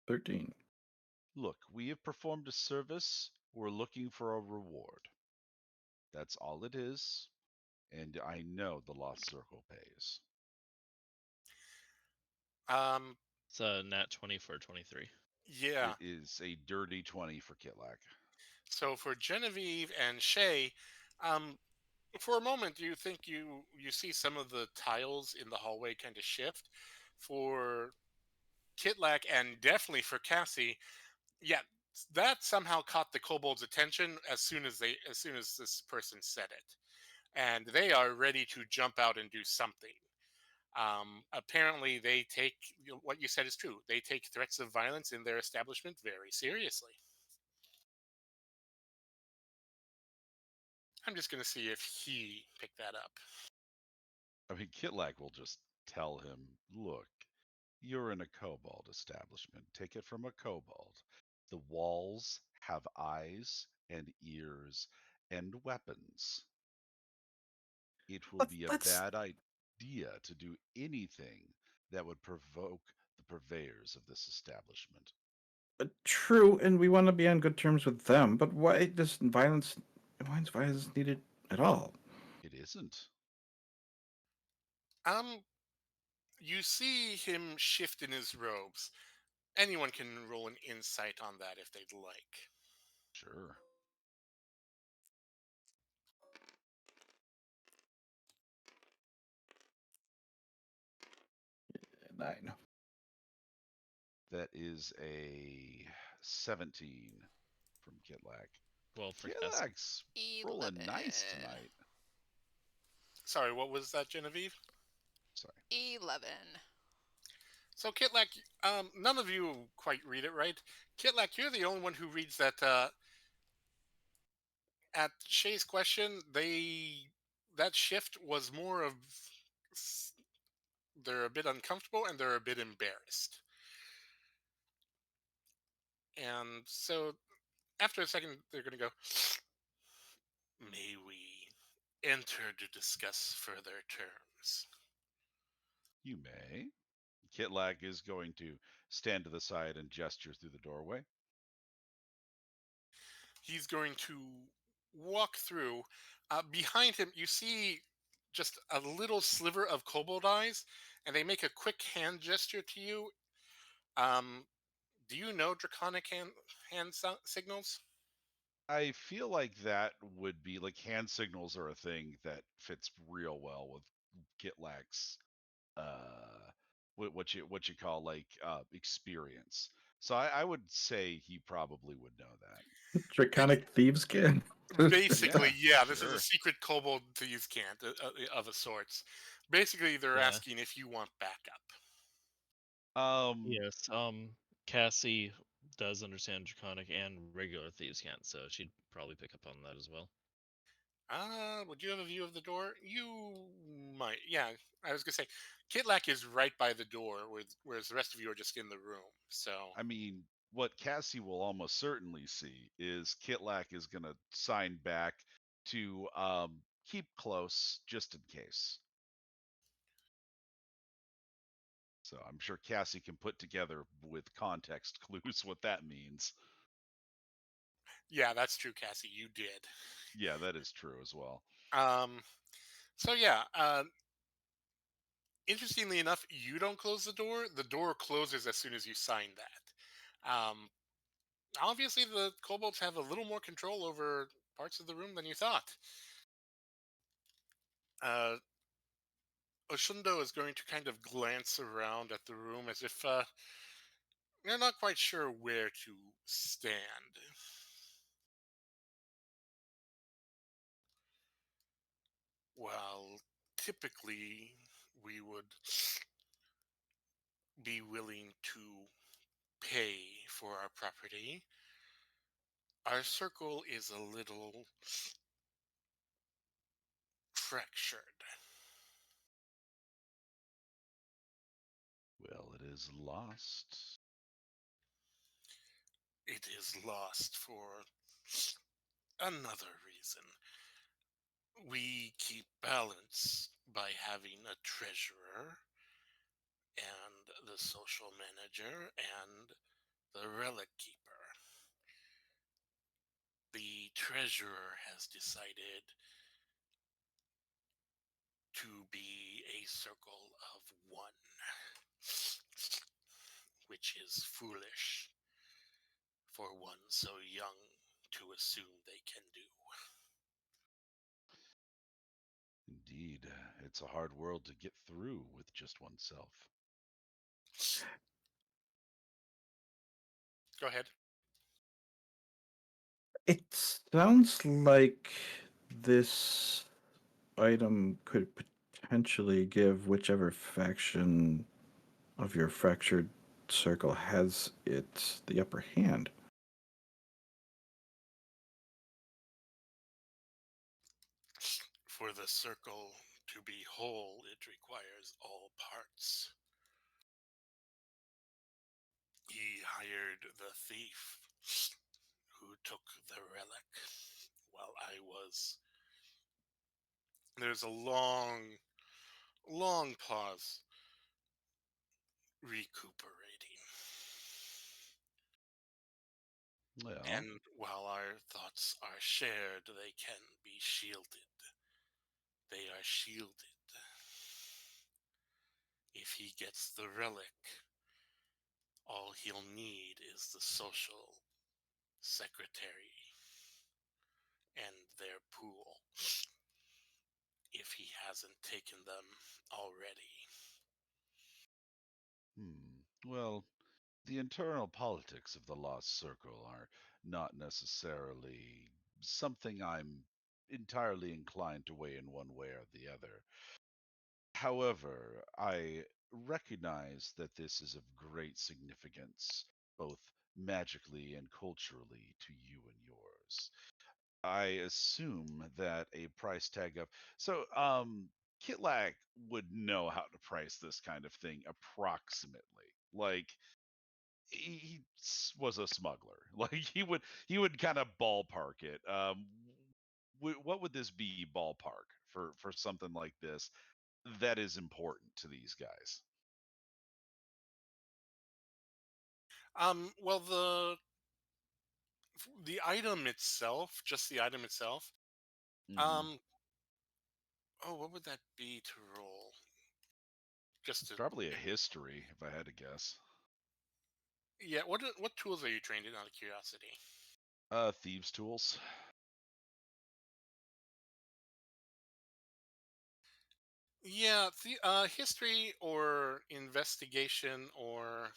13. Look, we have performed a service. We're looking for a reward. That's all it is, and I know the Lost Circle pays. Um, It's a nat 20 for 23. yeah. It is a dirty 20 for Kitlak. So for Genevieve and Shay, um, For a moment, you think you see some of the tiles in the hallway kind of shift. For Kitlak and definitely for Cassie, yeah, that somehow caught the kobold's attention as soon as this person said it, and they are ready to jump out and do something. Apparently, they take what you said is true. They take threats of violence in their establishment very seriously. I'm just going to see if he picked that up. I mean, Kitlak will just tell him, look, you're in a kobold establishment. Take it from a kobold. The walls have eyes and ears and weapons. It will be a Let's bad idea to do anything that would provoke the purveyors of this establishment. true, and we want to be on good terms with them. But why does violence? Why is violence needed at all? It isn't. Um, you see him shift in his robes. Anyone can roll an insight on that if they'd like. Sure. Nine. That is a 17 from Kitlak. 12 for Cassie. Kitlak's 11. rolling nice tonight. Sorry, what was that, Genevieve? Sorry. 11. So Kitlak, none of you quite read it right. Kitlak, you're the only one who reads that. At Shay's question, that shift was more of they're a bit uncomfortable and they're a bit embarrassed. And so after a second, they're going to go, may we enter to discuss further terms? You may. Kitlak is going to stand to the side and gesture through the doorway. He's going to walk through. Behind him, you see just a little sliver of kobold eyes, and they make a quick hand gesture to you. Um, do you know draconic signals? I feel like that would be like hand signals are a thing that fits real well with Kitlak's what you call like experience. So I would say he probably would know that. Draconic thieves can. Basically, Yeah, yeah, this is a sure. secret kobold thieves can't of a sorts. Basically, they're Yeah. asking if you want backup. Um, Yes. Cassie does understand Draconic and regular thieves can't, so she'd probably pick up on that as well. Would you have a view of the door? You might. Yeah, I was gonna say, Kitlak is right by the door, whereas the rest of you are just in the room. So, I mean, what Cassie will almost certainly see is Kitlak is going to sign back to keep close just in case. So I'm sure Cassie can put together with context clues what that means. yeah, that's true, Cassie. You did. Yeah, that is true as well. Um, so yeah. Interestingly enough, you don't close the door. The door closes as soon as you sign that. Obviously, the kobolds have a little more control over parts of the room than you thought. Uh, Oshundo is going to kind of glance around at the room as if they're not quite sure where to stand. Well, typically, we would be willing to pay for our property. Our circle is a little fractured. Well, it is lost. It is lost for another reason. We keep balance by having a treasurer and the social manager and the relic keeper. The treasurer has decided to be a circle of one, which is foolish for one so young to assume they can do. Indeed, it's a hard world to get through with just oneself. Go ahead. It sounds like this item could potentially give whichever faction of your fractured circle has it the upper hand. For the circle to be whole, it requires all parts. He hired the thief who took the relic while I was. There's a long, long pause. Recuperating. Well, And while our thoughts are shared, they can be shielded. They are shielded. If he gets the relic, all he'll need is the social secretary and their pool, if he hasn't taken them already. well, the internal politics of the Lost Circle are not necessarily something I'm entirely inclined to weigh in one way or the other. However, I recognize that this is of great significance, both magically and culturally, to you and yours. I assume that a price tag of Kitlak would know how to price this kind of thing approximately. Like was a smuggler. Like he would kind of ballpark it. What would this be ballpark for something like this that is important to these guys? Well, the item itself, just the item itself. Hmm. Um, oh, what would that be to roll? Just to, Probably a history, if I had to guess. yeah. What tools are you trained in, out of curiosity? Thieves' tools. Yeah, the history or investigation, or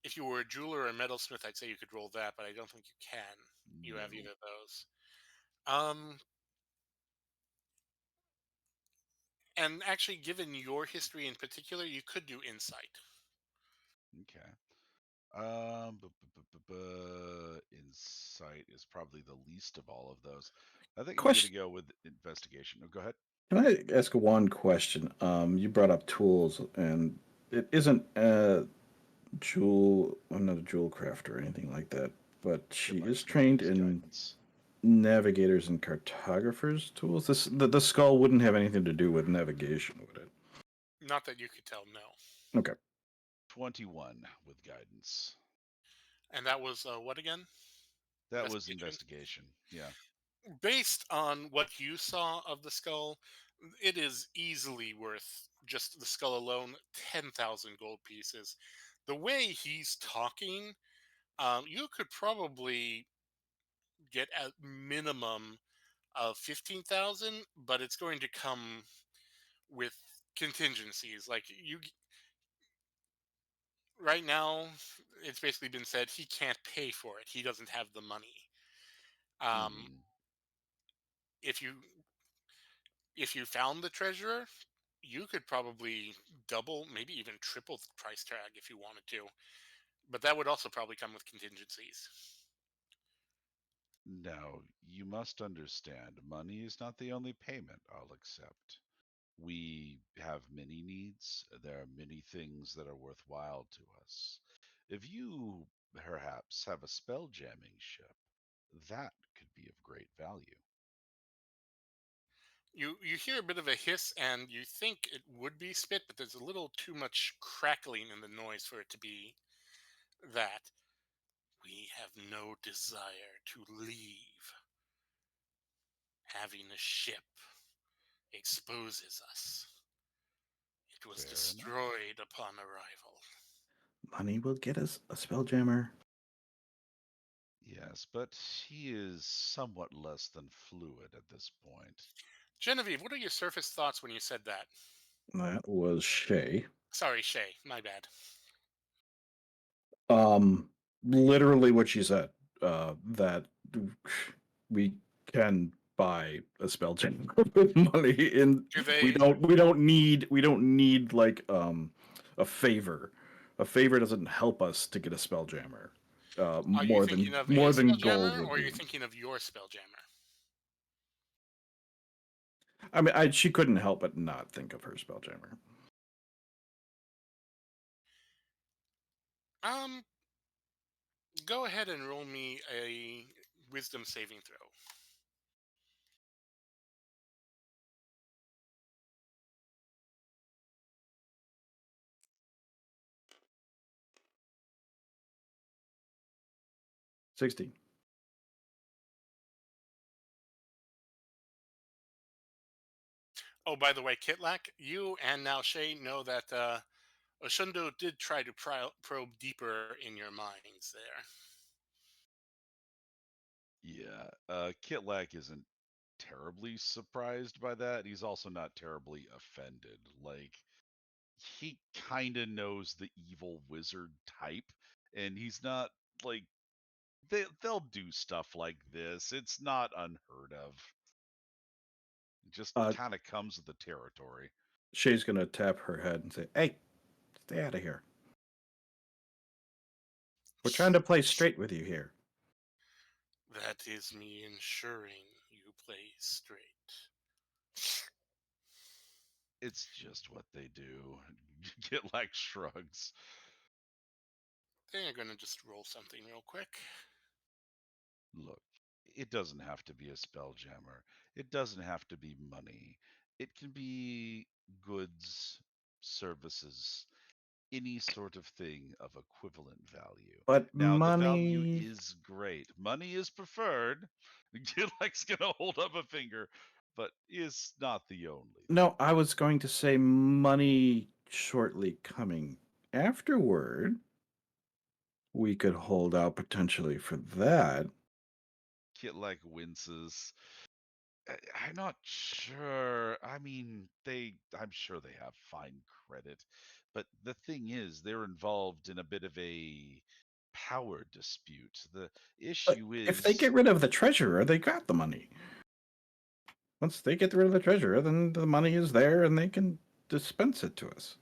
if you were a jeweler or a metalsmith, I'd say you could roll that, but I don't think you can. You have No. either of those. Um, and actually, given your history in particular, you could do insight. Okay. Insight is probably the least of all of those. I think I'm gonna Question. go with investigation. Oh, go ahead. Can I ask one question? You brought up tools, and it isn't jewel. I'm not a jewel crafter or anything like that, but she is Kitlak's going to trained use in guidance. navigators and cartographers tools. The skull wouldn't have anything to do with navigation, would it? Not that you could tell, no. Okay. 21 with guidance. And that was what again? That was Investigation. investigation. Yeah. Based on what you saw of the skull, it is easily worth, just the skull alone, 10,000 gold pieces. The way he's talking, you could probably get at minimum of 15,000, but it's going to come with contingencies. Like right now, it's basically been said he can't pay for it. He doesn't have the money. Um, Hmm. if you if you found the treasure, you could probably double, maybe even triple the price tag if you wanted to. But that would also probably come with contingencies. Now, you must understand, money is not the only payment I'll accept. We have many needs. There are many things that are worthwhile to us. If you perhaps have a spell jamming ship, that could be of great value. You hear a bit of a hiss, and you think it would be spit, but there's a little too much crackling in the noise for it to be that. We have no desire to leave. Having a ship exposes us. It was Fair enough. destroyed upon arrival. Money will get us a spelljammer. Yes, but he is somewhat less than fluid at this point. Genevieve, what are your surface thoughts when you said that? That was Shay. Sorry, Shay. My bad. Um, Literally what she said. That we can buy a spell chamber with money, and Do we they? don't need like a favor. A favor doesn't help us to get a spell jammer. Are you More thinking than of a more than gold spelljammer, would or are you be. thinking of your spelljammer? I mean, she couldn't help but not think of her spell jammer. Um, Go ahead and roll me a wisdom saving throw. 16. Oh, by the way, Kitlak, you and now Shay know that Oshundo did try to probe deeper in your minds there. Yeah, Kitlak isn't terribly surprised by that. He's also not terribly offended. Like, he kind of knows the evil wizard type, and he's not like they'll do stuff like this. It's not unheard of. It just Uh, kind of comes with the territory. Shay's gonna tap her head and say, "Hey, stay out of here. We're trying to play straight with you here." That is me ensuring you play straight. It's just what they do. Kitlak shrugs. They're gonna just roll something real quick. Look, it doesn't have to be a spelljammer. It doesn't have to be money. It can be goods, services, any sort of thing of equivalent value. But Now, the value money. is great. Money is preferred. Gilek's gonna hold up a finger, but is not the only No, I was going to say money shortly coming afterward. We could hold out potentially for that. Kitlek winces. I'm not sure. I mean, I'm sure they have fine credit, but the thing is, they're involved in a bit of a power dispute. The But issue if they is, get rid of the treasurer, they got the money. Once they get rid of the treasurer, then the money is there and they can dispense it to us.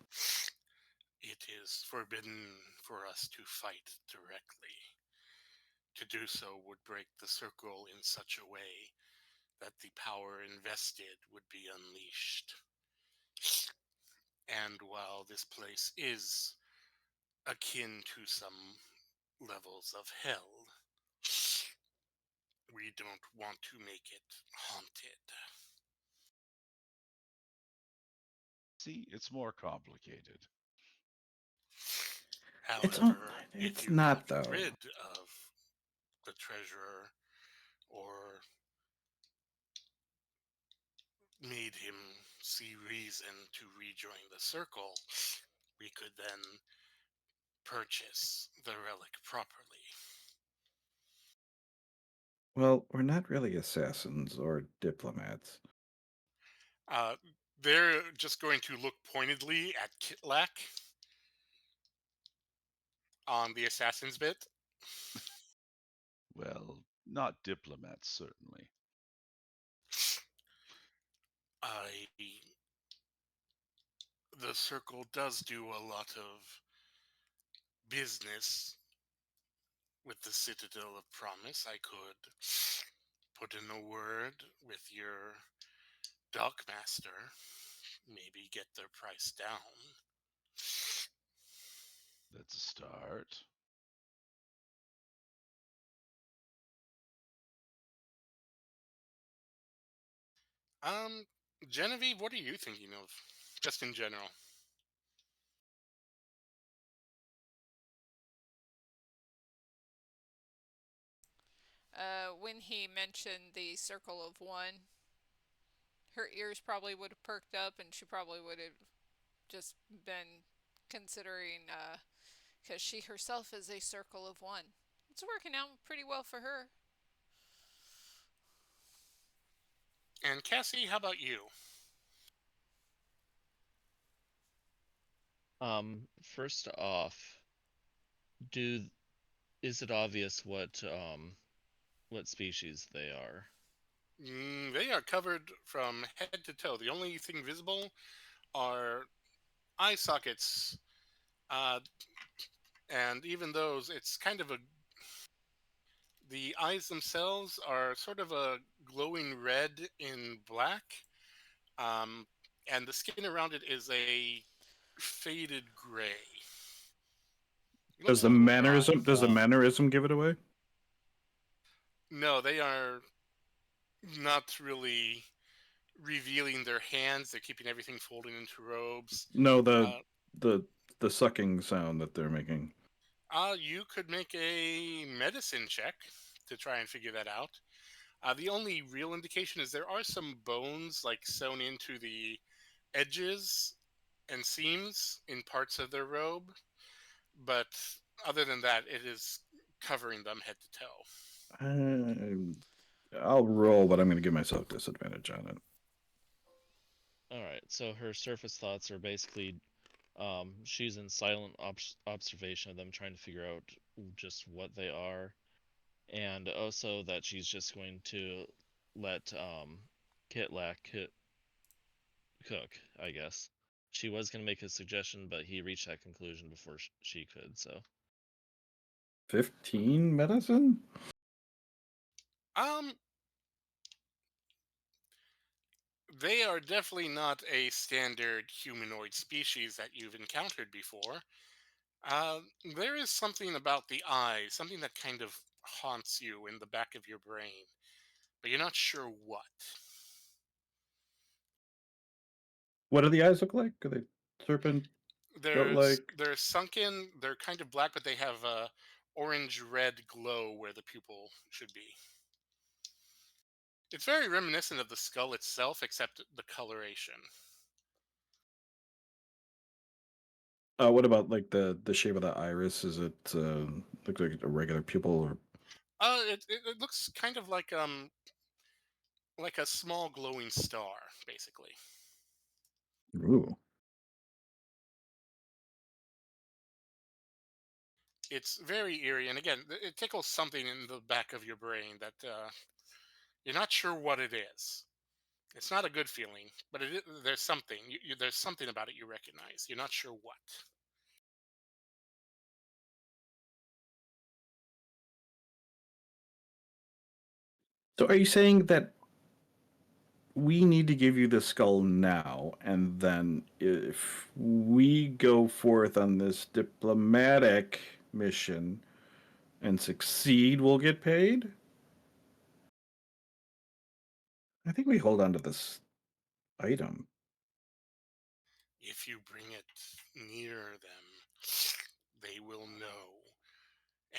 It is forbidden for us to fight directly. To do so would break the circle in such a way that the power invested would be unleashed. And while this place is akin to some levels of hell, we don't want to make it haunted. see, it's more complicated. It's However, if it's you got not though. rid of the treasurer or made him see reason to rejoin the circle, we could then purchase the relic properly. Well, we're not really assassins or diplomats. Uh, they're just going to look pointedly at Kitlak on the assassin's bit. Well, not diplomats, certainly. I, the circle does do a lot of business with the Citadel of Promise. I could put in a word with your dockmaster, maybe get their price down. That's a start. Um, Genevieve, what are you thinking of, just in general? When he mentioned the circle of one, her ears probably would have perked up and she probably would have just been considering, because she herself is a circle of one. It's working out pretty well for her. And Cassie, how about you? First off, do is it obvious what species they are? They are covered from head to toe. The only thing visible are eye sockets, uh, and even those, it's kind of a. The eyes themselves are sort of a glowing red in black, um, and the skin around it is a faded gray. It looks Does a the little dry. mannerism give it away? No, they are not really revealing their hands. They're keeping everything folded into robes. No, Uh, the the sucking sound that they're making. you could make a medicine check to try and figure that out. The only real indication is there are some bones like sewn into the edges and seams in parts of their robe, but other than that, it is covering them head to toe. I'll roll, but I'm going to give myself disadvantage on it. All right, so her surface thoughts are basically she's in silent observation of them, trying to figure out just what they are, and also that she's just going to let Kitlak cook, I guess. She was going to make a suggestion, but he reached that conclusion before she could, so. 15 medicine? Um, they are definitely not a standard humanoid species that you've encountered before. There is something about the eyes, something that kind of haunts you in the back of your brain, but you're not sure what. What do the eyes look like? Are they serpent goat like? They're sunken, they're kind of black, but they have a orange red glow where the pupil should be. It's very reminiscent of the skull itself, except the coloration. What about like the shape of the iris? Is it look like a regular pupil or? It looks kind of like a small glowing star, basically. Ooh. It's very eerie, and again, it tickles something in the back of your brain that you're not sure what it is. It's not a good feeling, but there's something. There's something about it you recognize. You're not sure what. So are you saying that we need to give you the skull now, and then if we go forth on this diplomatic mission and succeed, we'll get paid? I think we hold on to this item. If you bring it near them, they will know,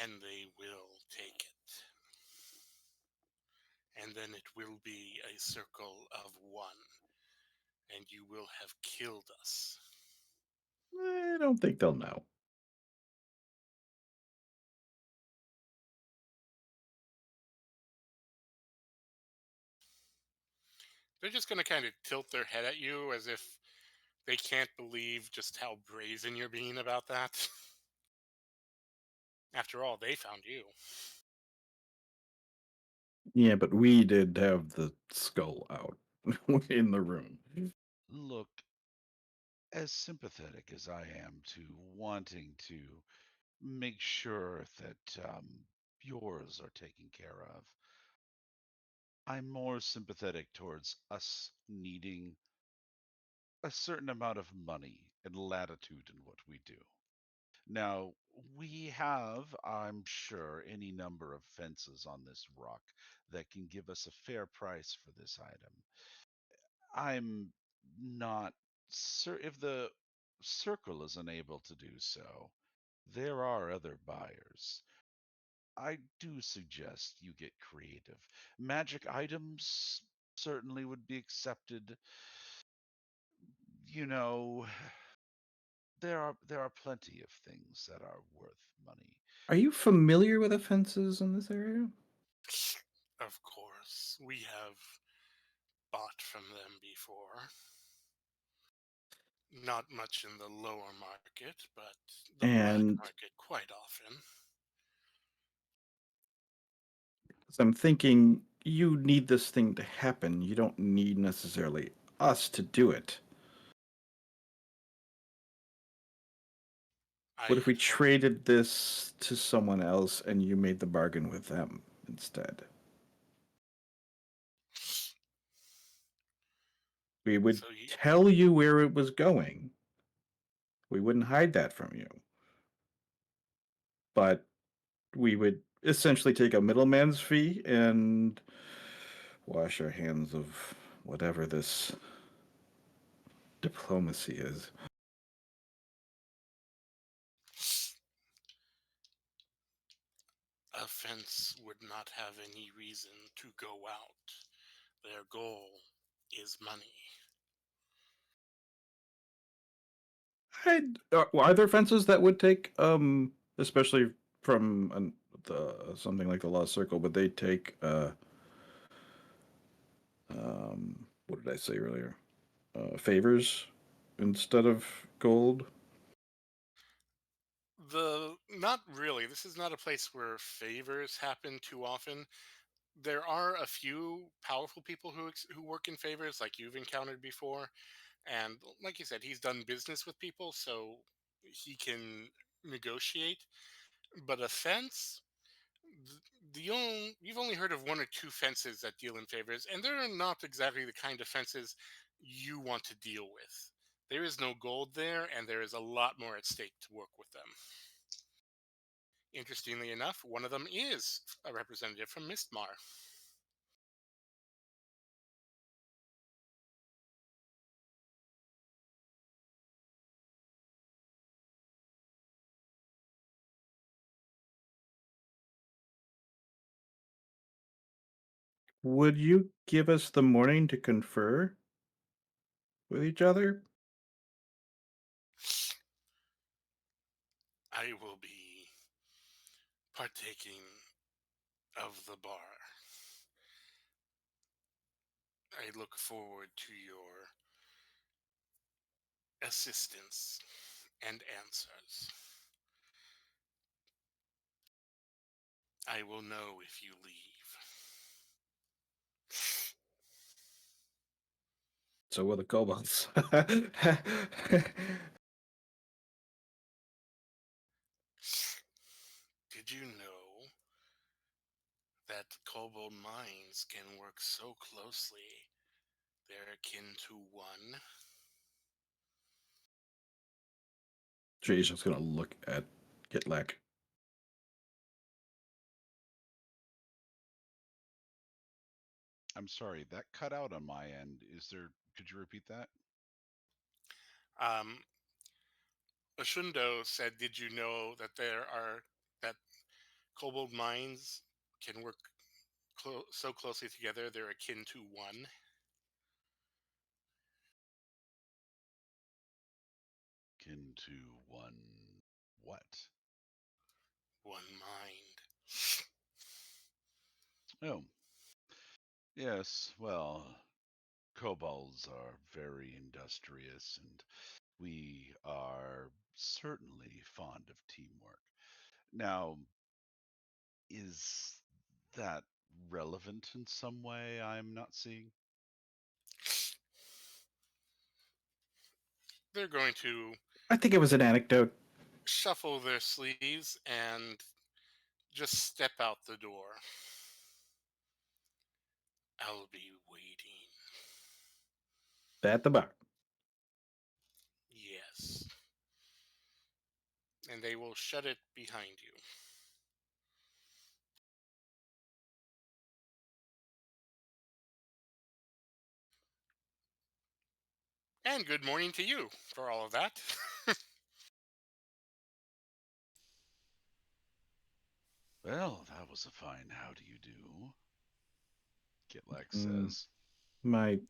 and they will take it. And then it will be a circle of one, and you will have killed us. I don't think they'll know. They're just going to kind of tilt their head at you as if they can't believe just how brazen you're being about that. After all, they found you. Yeah, but we did have the skull out in the room. Look, as sympathetic as I am to wanting to make sure that yours are taken care of, I'm more sympathetic towards us needing a certain amount of money and latitude in what we do. Now, we have, I'm sure, any number of fences on this rock that can give us a fair price for this item. I'm not sure if the circle is unable to do so. There are other buyers. I do suggest you get creative. Magic items certainly would be accepted. You know, there are plenty of things that are worth money. Are you familiar with offenses in this area? Of course, we have bought from them before. Not much in the lower market, but the black And market quite often. as I'm thinking, you need this thing to happen. You don't need necessarily us to do it. I What if we had hoped. traded this to someone else and you made the bargain with them instead? We would So you, tell you where it was going. We wouldn't hide that from you. But we would essentially take a middleman's fee and wash our hands of whatever this diplomacy is. a fence would not have any reason to go out. Their goal is money. Are there fences that would take, especially from something like the Lost Circle, but they take, what did I say earlier? Favors instead of gold? The not really. This is not a place where favors happen too often. There are a few powerful people who work in favors, like you've encountered before, and like you said, he's done business with people, so he can negotiate. But a fence, you've only heard of one or two fences that deal in favors, and they're not exactly the kind of fences you want to deal with. There is no gold there, and there is a lot more at stake to work with them. Interestingly enough, one of them is a representative from Mistmar. Would you give us the morning to confer with each other? I will be partaking of the bar. I look forward to your assistance and answers. I will know if you leave. So will the kobolds. Did you know that kobold minds can work so closely they're akin to one? Jay's just gonna look at Gitlek. I'm sorry, that cut out on my end. Could you repeat that? Um, Ashundo said, "Did you know that that kobold minds can work so closely together they're akin to one?" Akin to one what? One mind. Oh, yes, well, kobolds are very industrious and we are certainly fond of teamwork. Now, is that relevant in some way I'm not seeing? They're going to I think it was an anecdote. shuffle their sleeves and just step out the door. I'll be waiting. At the bar. Yes. And they will shut it behind you. And good morning to you for all of that. Well, that was a fine how do you do, Gitlek Mm, says. my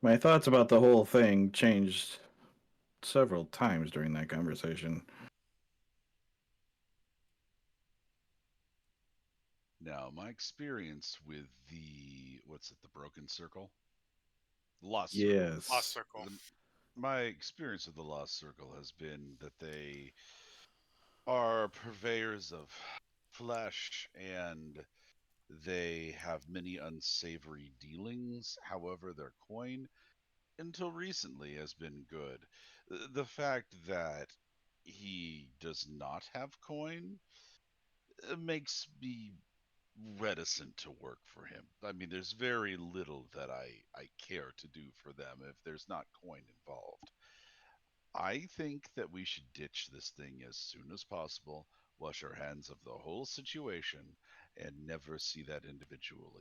my thoughts about the whole thing changed several times during that conversation. Now, my experience with the what's it, the Broken Circle, the Lost Circle. Lost Yes. Circle. My experience with the Lost Circle has been that they are purveyors of flesh and they have many unsavory dealings. However, their coin, until recently, has been good. The fact that he does not have coin makes me reticent to work for him. I mean, there's very little that I care to do for them if there's not coin involved. I think that we should ditch this thing as soon as possible, wash our hands of the whole situation, and never see that individual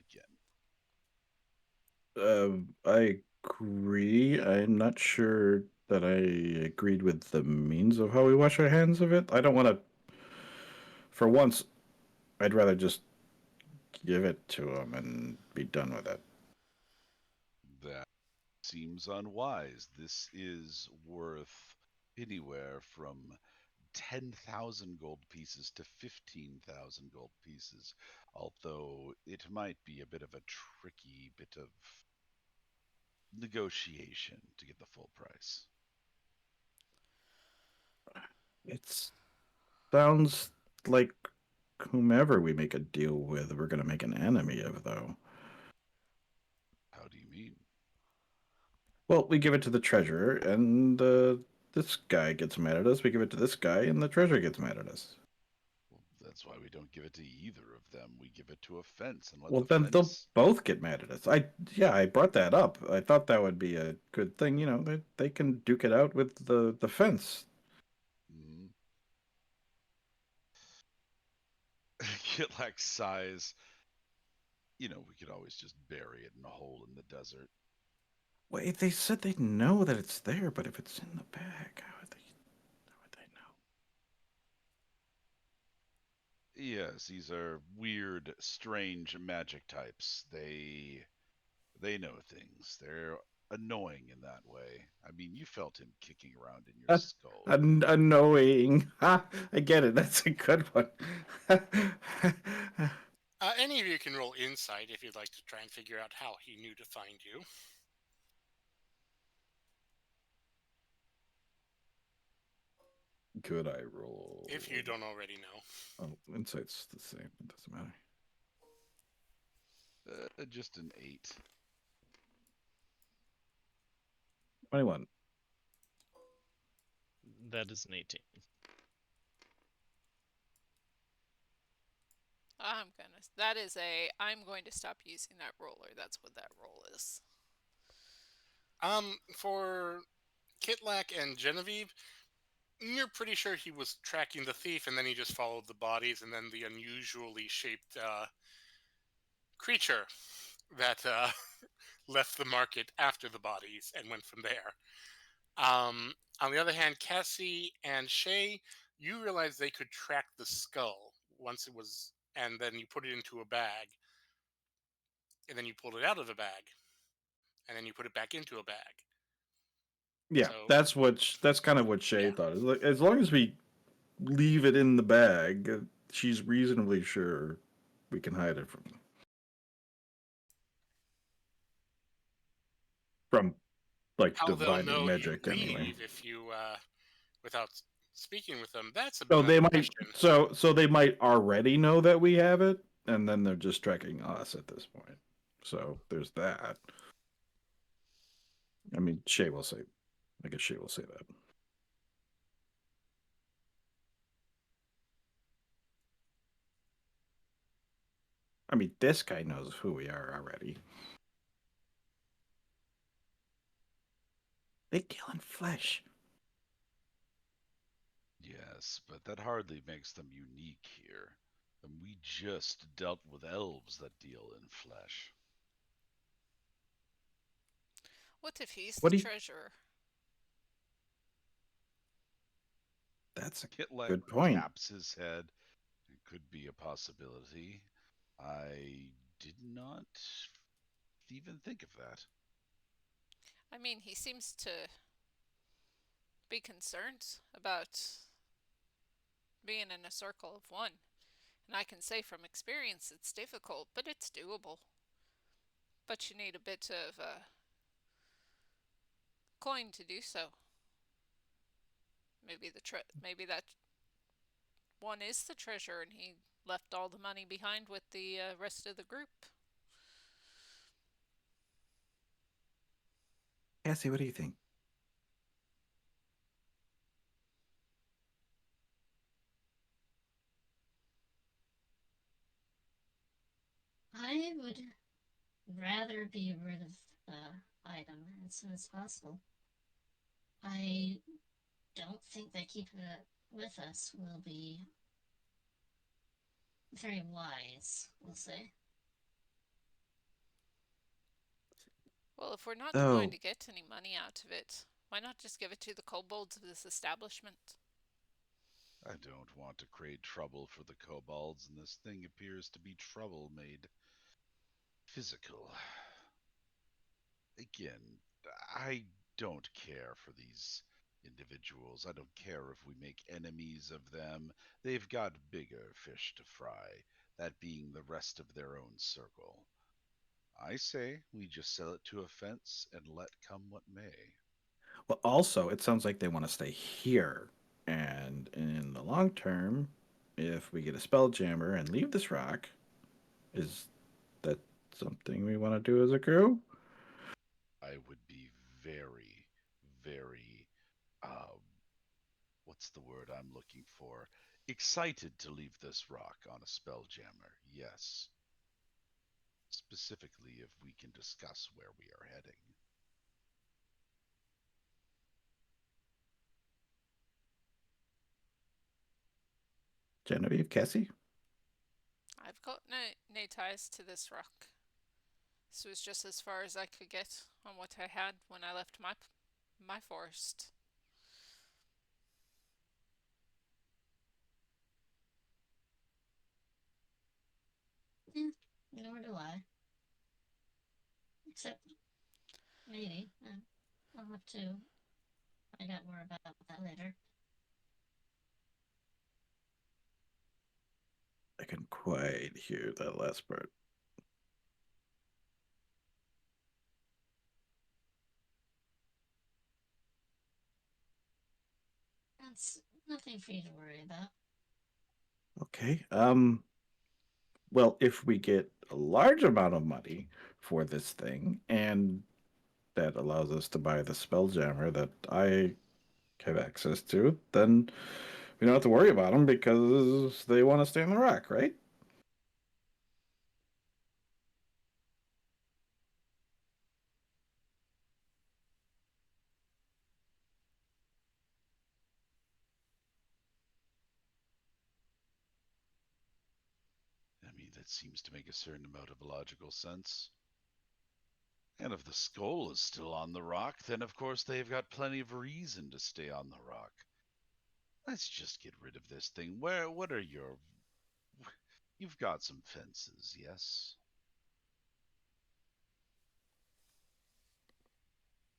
again. I agree. I'm not sure that I agreed with the means of how we wash our hands of it. I don't want to. For once, I'd rather just give it to him and be done with it. That seems unwise. This is worth anywhere from 10,000 gold pieces to 15,000 gold pieces, although it might be a bit of a tricky bit of negotiation to get the full price. It sounds like whomever we make a deal with, we're going to make an enemy of, though. How do you mean? Well, we give it to the treasurer, and this guy gets mad at us. We give it to this guy, and the treasurer gets mad at us. Well, that's why we don't give it to either of them. We give it to a fence and let Well, the then they'll fence. both get mad at us. I brought that up. I thought that would be a good thing. They can duke it out with the fence. Mm. Kitlak sighs. We could always just bury it in a hole in the desert. Wait, they said they know that it's there, but if it's in the bag, how would they know? Yes, these are weird, strange magic types. They know things. They're annoying in that way. I mean, you felt him kicking around in your skull. Annoying. Ha! I get it. That's a good one. Any of you can roll insight if you'd like to try and figure out how he knew to find you. Could I roll? If you don't already know. Oh, insight's the same. It doesn't matter. Just an 8. 21. That is an 18. I'm going to stop using that roller. That's what that roll is. For Kitlak and Genevieve, you're pretty sure he was tracking the thief, and then he just followed the bodies, and then the unusually shaped creature that left the market after the bodies and went from there. On the other hand, Cassie and Shay, you realize they could track the skull once it was, and then you put it into a bag, and then you pulled it out of the bag, and then you put it back into a bag. Yeah, So that's kind of what Shay yeah. thought. Is like, as long as we leave it in the bag, she's reasonably sure we can hide it from like How they'll dividing know you magic anyway. leave if you without speaking with them, that's a So big they might question. so they might already know that we have it, and then they're just tracking us at this point. So there's that. I mean, Shay will say. I guess Shay will say that. I mean, this guy knows who we are already. They deal in flesh. Yes, but that hardly makes them unique here. And we just dealt with elves that deal in flesh. What if he's the What do you? treasurer? That's a Kitlek good point. taps his head. It could be a possibility. I did not even think of that. I mean, he seems to be concerned about being in a circle of one. And I can say from experience it's difficult, but it's doable. But you need a bit of coin to do so. Maybe that one is the treasure and he left all the money behind with the rest of the group. Cassie, what do you think? I would rather be rid of the item as soon as possible. I don't think that keeping it with us will be very wise, we'll say. Well, if we're not going So, to get any money out of it, why not just give it to the kobolds of this establishment? I don't want to create trouble for the kobolds, and this thing appears to be trouble made physical. Again, I don't care for these individuals. I don't care if we make enemies of them. They've got bigger fish to fry, that being the rest of their own circle. I say we just sell it to a fence and let come what may. well, also, it sounds like they want to stay here. And in the long term, if we get a spell jammer and leave this rock, is that something we want to do as a crew? I would be very, very, what's the word I'm looking for? Excited to leave this rock on a spell jammer, yes. Specifically, if we can discuss where we are heading. Genevieve, Cassie? I've got no ties to this rock. This was just as far as I could get on what I had when I left my forest. Yeah, nor do I. Except, maybe. I'll have to find out more about that later. I can quite hear that last part. That's nothing for you to worry about. Okay. Well, if we get a large amount of money for this thing, and that allows us to buy the spelljammer that I have access to, then we don't have to worry about them because they want to stay in the rock, right? I mean, that seems to make a certain amount of logical sense. And if the skull is still on the rock, then of course they've got plenty of reason to stay on the rock. Let's just get rid of this thing. What are your. You've got some fences, yes?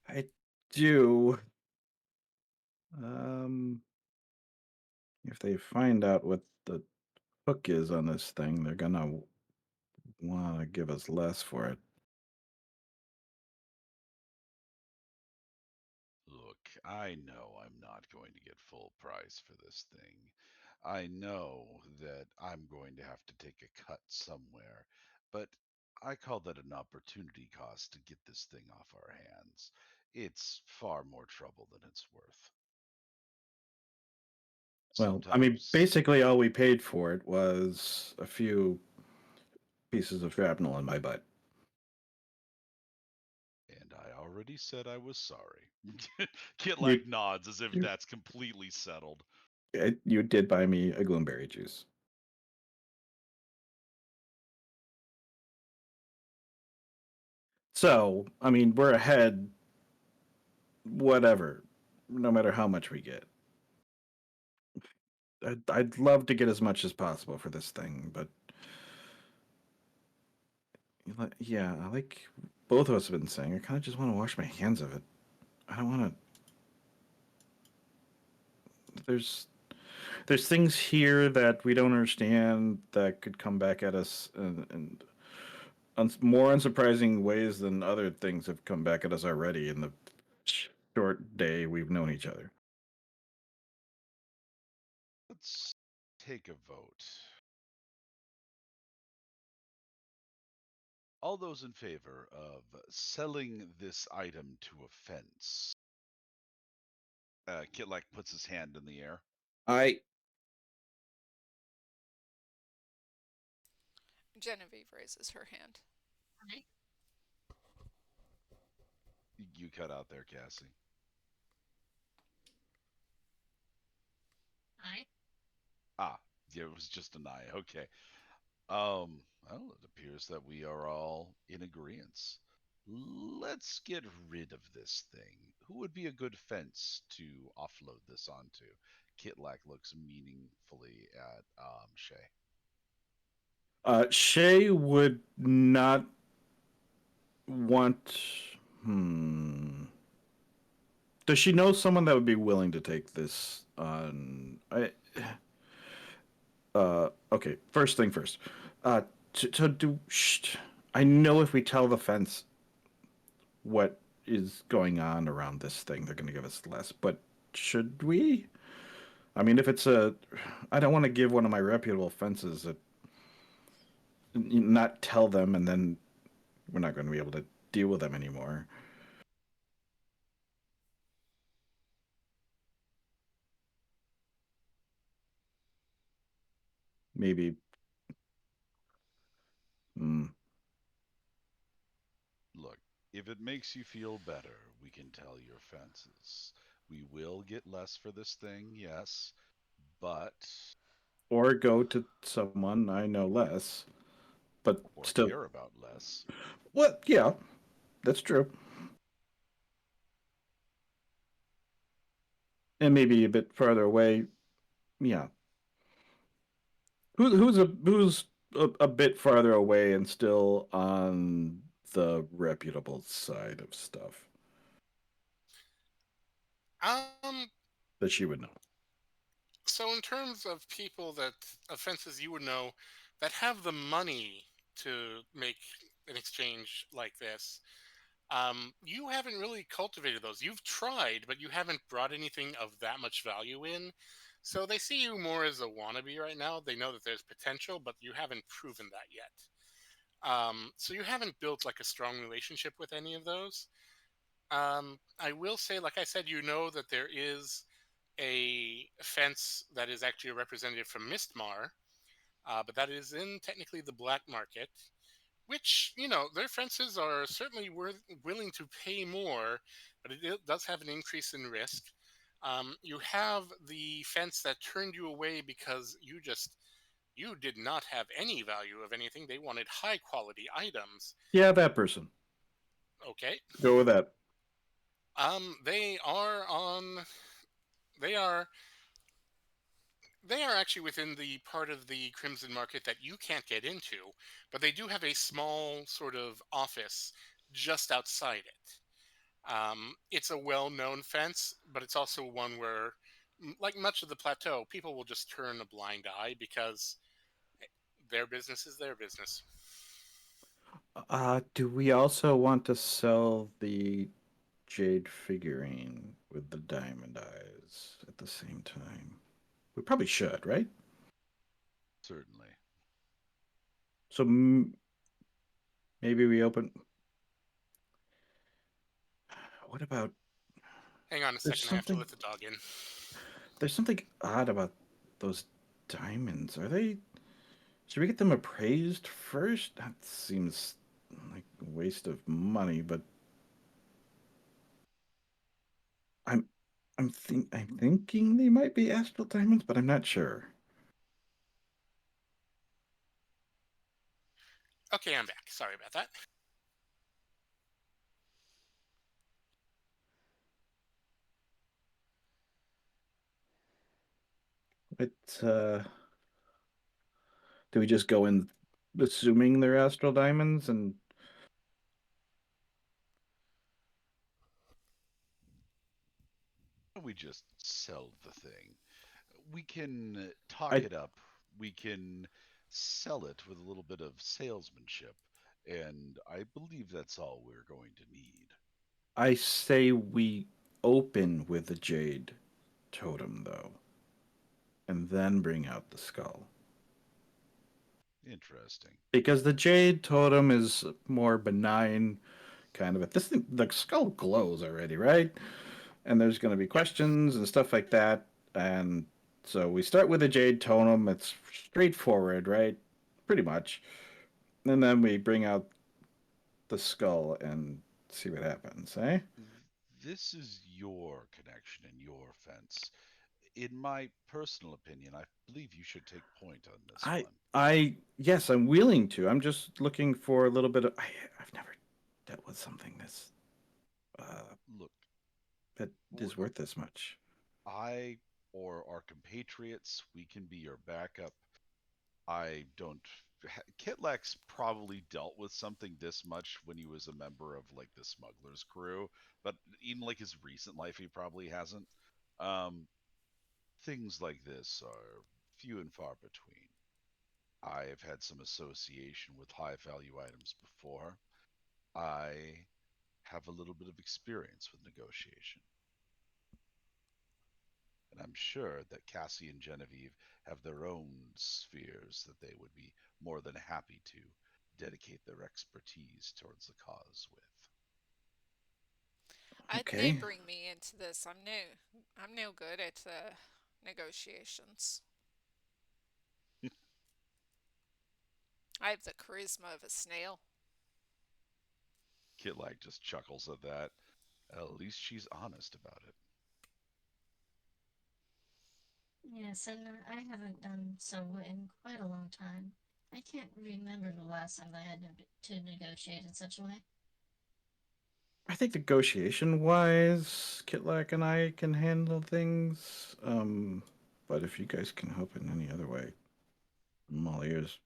I do. Um, if they find out what the hook is on this thing, they're gonna want to give us less for it. Look, I know I'm not going to get full price for this thing. I know that I'm going to have to take a cut somewhere, but I call that an opportunity cost to get this thing off our hands. It's far more trouble than it's worth. Well, I mean, Sometimes, basically all we paid for it was a few pieces of shrapnel in my butt. and I already said I was sorry. Kit You, like nods as if you, that's completely settled. you did buy me a gloomberry juice. So, I mean, we're ahead, whatever, no matter how much we get. I'd love to get as much as possible for this thing, but yeah, like both of us have been saying, I kind of just want to wash my hands of it. I don't want to. There's there's things here that we don't understand that could come back at us in more unsurprising ways than other things have come back at us already in the short day we've known each other. Let's take a vote. All those in favor of selling this item to a fence. Kitlak puts his hand in the air. I Genevieve raises her hand. Aye. You cut out there, Cassie. Aye. Ah, yeah, it was just an eye. Okay. Well, it appears that we are all in agreement. Let's get rid of this thing. Who would be a good fence to offload this onto? Kitlak looks meaningfully at Shay. Shay would not want. Hmm. Does she know someone that would be willing to take this on? Okay. First thing first. To do. I know if we tell the fence what is going on around this thing, they're going to give us less. But should we? I mean, if it's a, I don't want to give one of my reputable fences a, not tell them, and then we're not going to be able to deal with them anymore. Maybe. Mm, Look, if it makes you feel better, we can tell your fences. We will get less for this thing, yes, but or go to someone I know less, but or still. care about less. What? Yeah, that's true. And maybe a bit further away. Yeah. Who's a bit farther away and still on the reputable side of stuff Um, that she would know? so in terms of people that offenses you would know that have the money to make an exchange like this, you haven't really cultivated those. You've tried, but you haven't brought anything of that much value in. So they see you more as a wannabe right now. They know that there's potential, but you haven't proven that yet. So you haven't built like a strong relationship with any of those. I will say, like I said, you know that there is a fence that is actually a representative from Mistmar, but that is in technically the black market, which, their fences are certainly willing to pay more, but it does have an increase in risk. You have the fence that turned you away because you did not have any value of anything. They wanted high quality items. Yeah, that person. Okay. Go with that. They are on. They are They are actually within the part of the Crimson Market that you can't get into, but they do have a small sort of office just outside it. It's a well known fence, but it's also one where, like much of the plateau, people will just turn a blind eye because their business is their business. Do we also want to sell the jade figurine with the diamond eyes at the same time? We probably should, right? Certainly. So maybe we open. What about? Hang on a There's second, I have to something. let the dog in. There's something odd about those diamonds. Are they? Should we get them appraised first? That seems like a waste of money, but I'm I'm thinking they might be astral diamonds, but I'm not sure. Okay, I'm back. Sorry about that. But do we just go in assuming they're astral diamonds and We just sell the thing. We can talk I it up. We can sell it with a little bit of salesmanship, and I believe that's all we're going to need. I say we open with the jade totem though, and then bring out the skull. Interesting. Because the jade totem is more benign, kind of. This thing, the skull glows already, right? And there's going to be Yep. questions and stuff like that. And so we start with the jade totem. It's straightforward, right? Pretty much. And then we bring out the skull and see what happens, eh? This is your connection and your fence. In my personal opinion, I believe you should take point on this I, one. yes, I'm willing to. I'm just looking for a little bit of. I've never dealt with something uh, Look, that w- is worth this much. I or our compatriots, we can be your backup. I don't. Kitlex probably dealt with something this much when he was a member of like the smugglers crew, but in like his recent life, he probably hasn't. Um, Things like this are few and far between. I have had some association with high value items before. I have a little bit of experience with negotiation, and I'm sure that Cassie and Genevieve have their own spheres that they would be more than happy to dedicate their expertise towards the cause with. They Okay. bring me into this. I'm no good at negotiations. I have the charisma of a snail. Kitlag just chuckles at that. At least she's honest about it. Yes, and I haven't done so in quite a long time. I can't remember the last time I had to negotiate in such a way. I think negotiation wise, Kitlak and I can handle things. But if you guys can help in any other way, I'm all ears.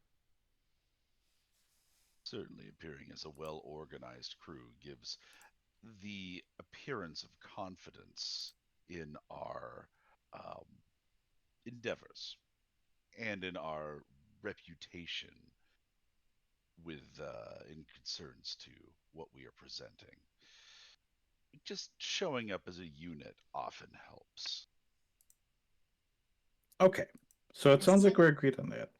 Certainly, appearing as a well organized crew gives the appearance of confidence in our um, endeavors and in our reputation with in concerns to what we are presenting. Just showing up as a unit often helps. Okay. So it sounds Yes, like we're agreed on that.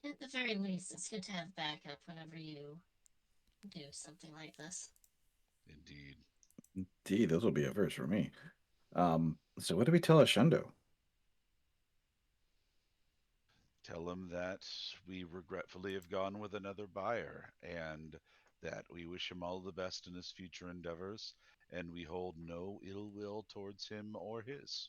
at the very least, it's good to have backup whenever you do something like this. Indeed. Gee, those will be a verse for me. So what do we tell Ashundo? Tell him that we regretfully have gone with another buyer and that we wish him all the best in his future endeavors and we hold no ill will towards him or his.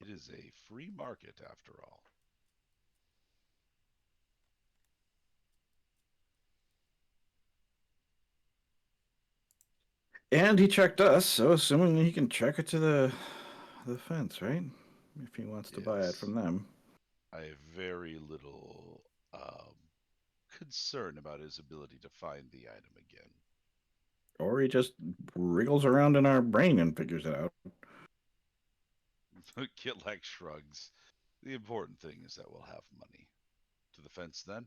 It is a free market after all. And he checked us, so assuming he can check it to the fence, right? If he wants to buy it Yes, from them. I have very little concern about his ability to find the item again. Or he just wriggles around in our brain and figures it out. Kitlak shrugs. The important thing is that we'll have money. To the fence then?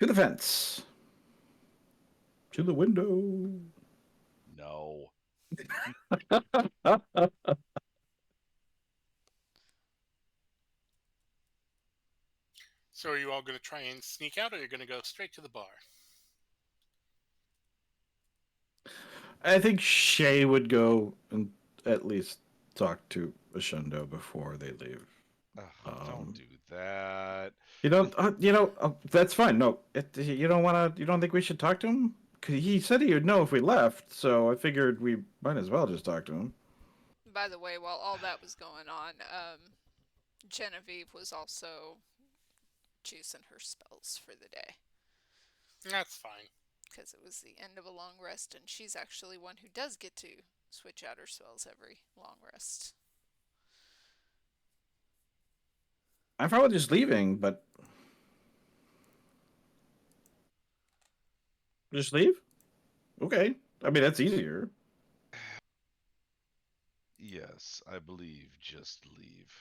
To the fence. To the window. No. So are you all going to try and sneak out, or are you going to go straight to the bar? I think Shay would go and at least talk to Ashundo before they leave. Ugh, don't Um, do that. that's fine. No, you don't want to. You don't think we should talk to him? 'Cause he said he would know if we left, so I figured we might as well just talk to him. By the way, while all that was going on, Genevieve was also choosing her spells for the day That's fine. because it was the end of a long rest, and she's actually one who does get to switch out her spells every long rest. I'm fine with just leaving, but Just leave? Okay. I mean, that's easier. Yes, I believe just leave.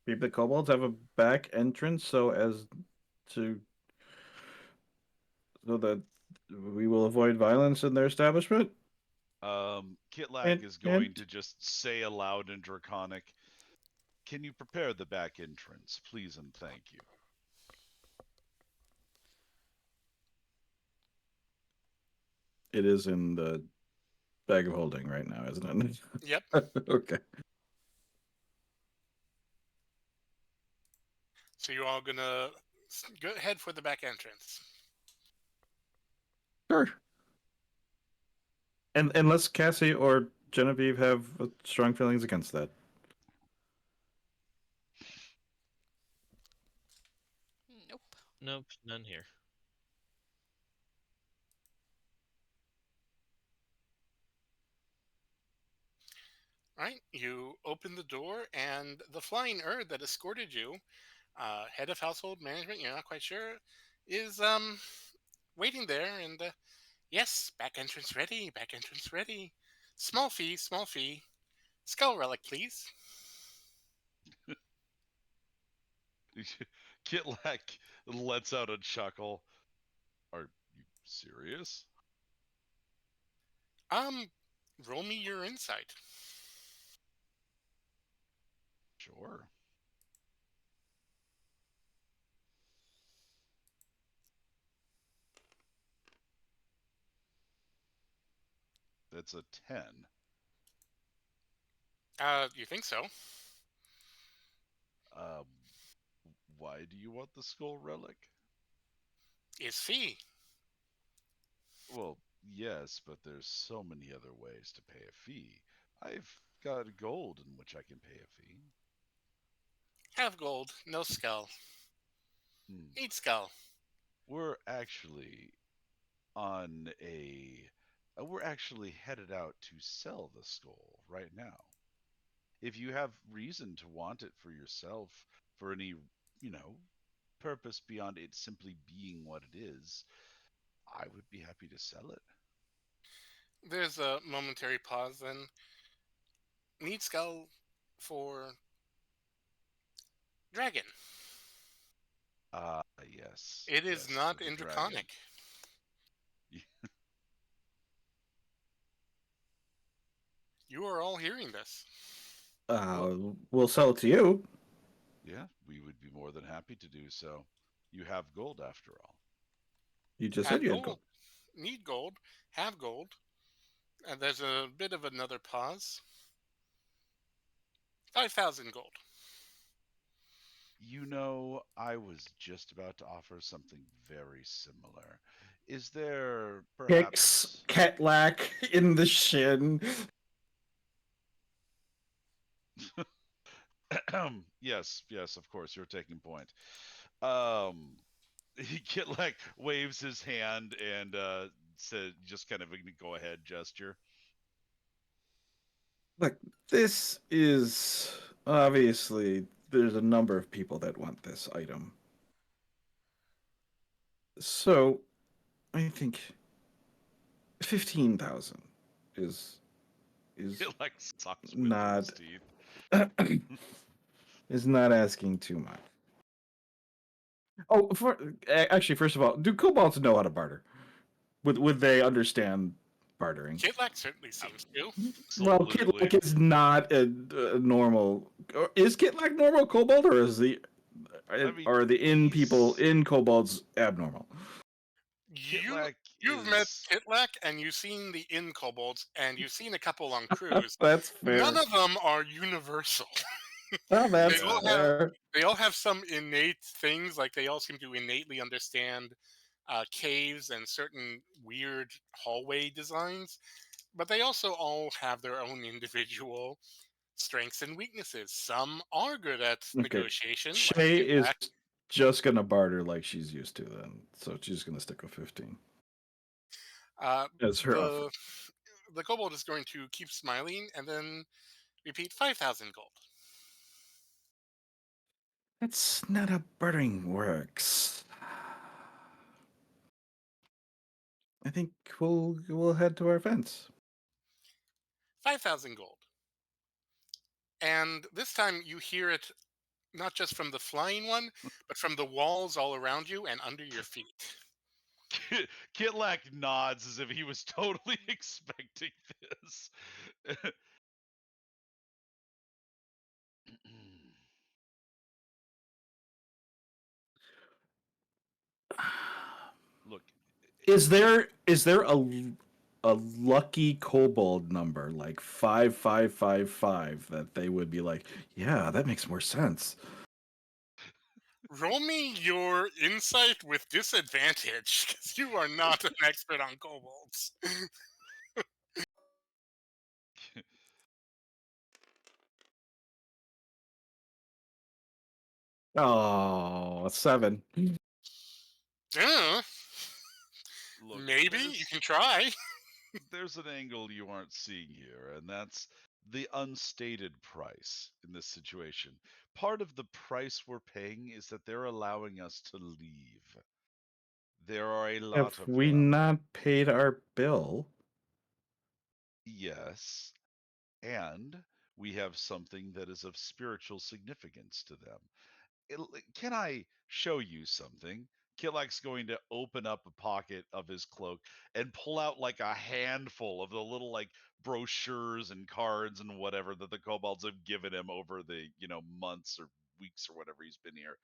Maybe the kobolds have a back entrance to so that we will avoid violence in their establishment. Kitlak And is going and to just say aloud in Draconic, "Can you prepare the back entrance, please and thank you." it is in the bag of holding right now, isn't Yep. it? Okay. So you're all gonna go head for the back entrance. Sure. And unless Cassie or Genevieve have strong feelings against that. Nope. Nope, none here. Right? You open the door, and the flying Erd that escorted you, head of household management, you're not quite sure, is waiting there. And yes, back entrance ready. Back entrance ready. Small fee. Small fee. Skull relic, please. Kitlak lets out a chuckle. Are you serious? Um, roll me your insight. Sure. That's a 10. You think so? Uh, why do you want the skull relic? Is fee. Well, yes, but there's so many other ways to pay a fee. I've got gold in which I can pay a fee. Have gold. No skull. Hmm. Need skull. We're actually on a. We're actually headed out to sell the skull right now. If you have reason to want it for yourself, for any, you know, purpose beyond it simply being what it is, I would be happy to sell it. There's a momentary pause. Then need skull for dragon. Ah, yes, It is yes, for not the in dragon. draconic. You are all hearing this. Well, We'll sell it to you. yeah, we would be more than happy to do so. You have gold after all. You just said Have you had gold. gold. Need gold. Have gold. And there's a bit of another pause. 5,000 gold. You know, I was just about to offer something very similar. Is there Kicks perhaps. Ketlak in the shin. Yes, yes, of course, you're taking point. Um, he Kitlak waves his hand and said, just kind of a go ahead gesture. Look, this is obviously there's a number of people that want this item. So I think 15,000 is is Kitlak sucks through his not teeth. is not asking too much. Oh, actually, first of all, do kobolds know how to barter? Would they understand bartering? Kitlak certainly seems to. Well, Absolutely. Kitlak is not a normal. Is Kitlak normal kobold, or I mean, are the inn people he's. in kobolds abnormal? You Kitlak you've met is. Kitlak and you've seen the inn kobolds and you've seen a couple on cruise. That's None fair. of them are universal. Oh, They that's all Yeah. have fair. they all have some innate things, like they all seem to innately understand caves and certain weird hallway designs, but they also all have their own individual strengths and weaknesses. Some are good at Okay, negotiation, like Shay is Kitlak. just gonna barter like she's used to then, so she's gonna stick with 15 Uh, as her offer. the kobold is going to keep smiling and then repeat 5,000 gold. That's not how bartering works. I think we'll head to our fence. 5,000 gold. And this time you hear it not just from the flying one, but from the walls all around you and under your feet. Kitlak nods as if he was totally expecting this. Look, Is there a lucky kobold number like 5555 that they would be like, yeah, that makes more sense? Roll me your insight with disadvantage, because you are not an expert on kobolds. Oh, 7. Yeah, look, maybe you can try. there's an angle you aren't seeing here, and that's the unstated price in this situation. Part of the price we're paying is that they're allowing us to leave. There are a lot Have of we them. not paid our bill? Yes, and we have something that is of spiritual significance to them. Can I show you something? Kilak's going to open up a pocket of his cloak and pull out like a handful of the little like brochures and cards and whatever that the kobolds have given him over the months or weeks or whatever he's been here.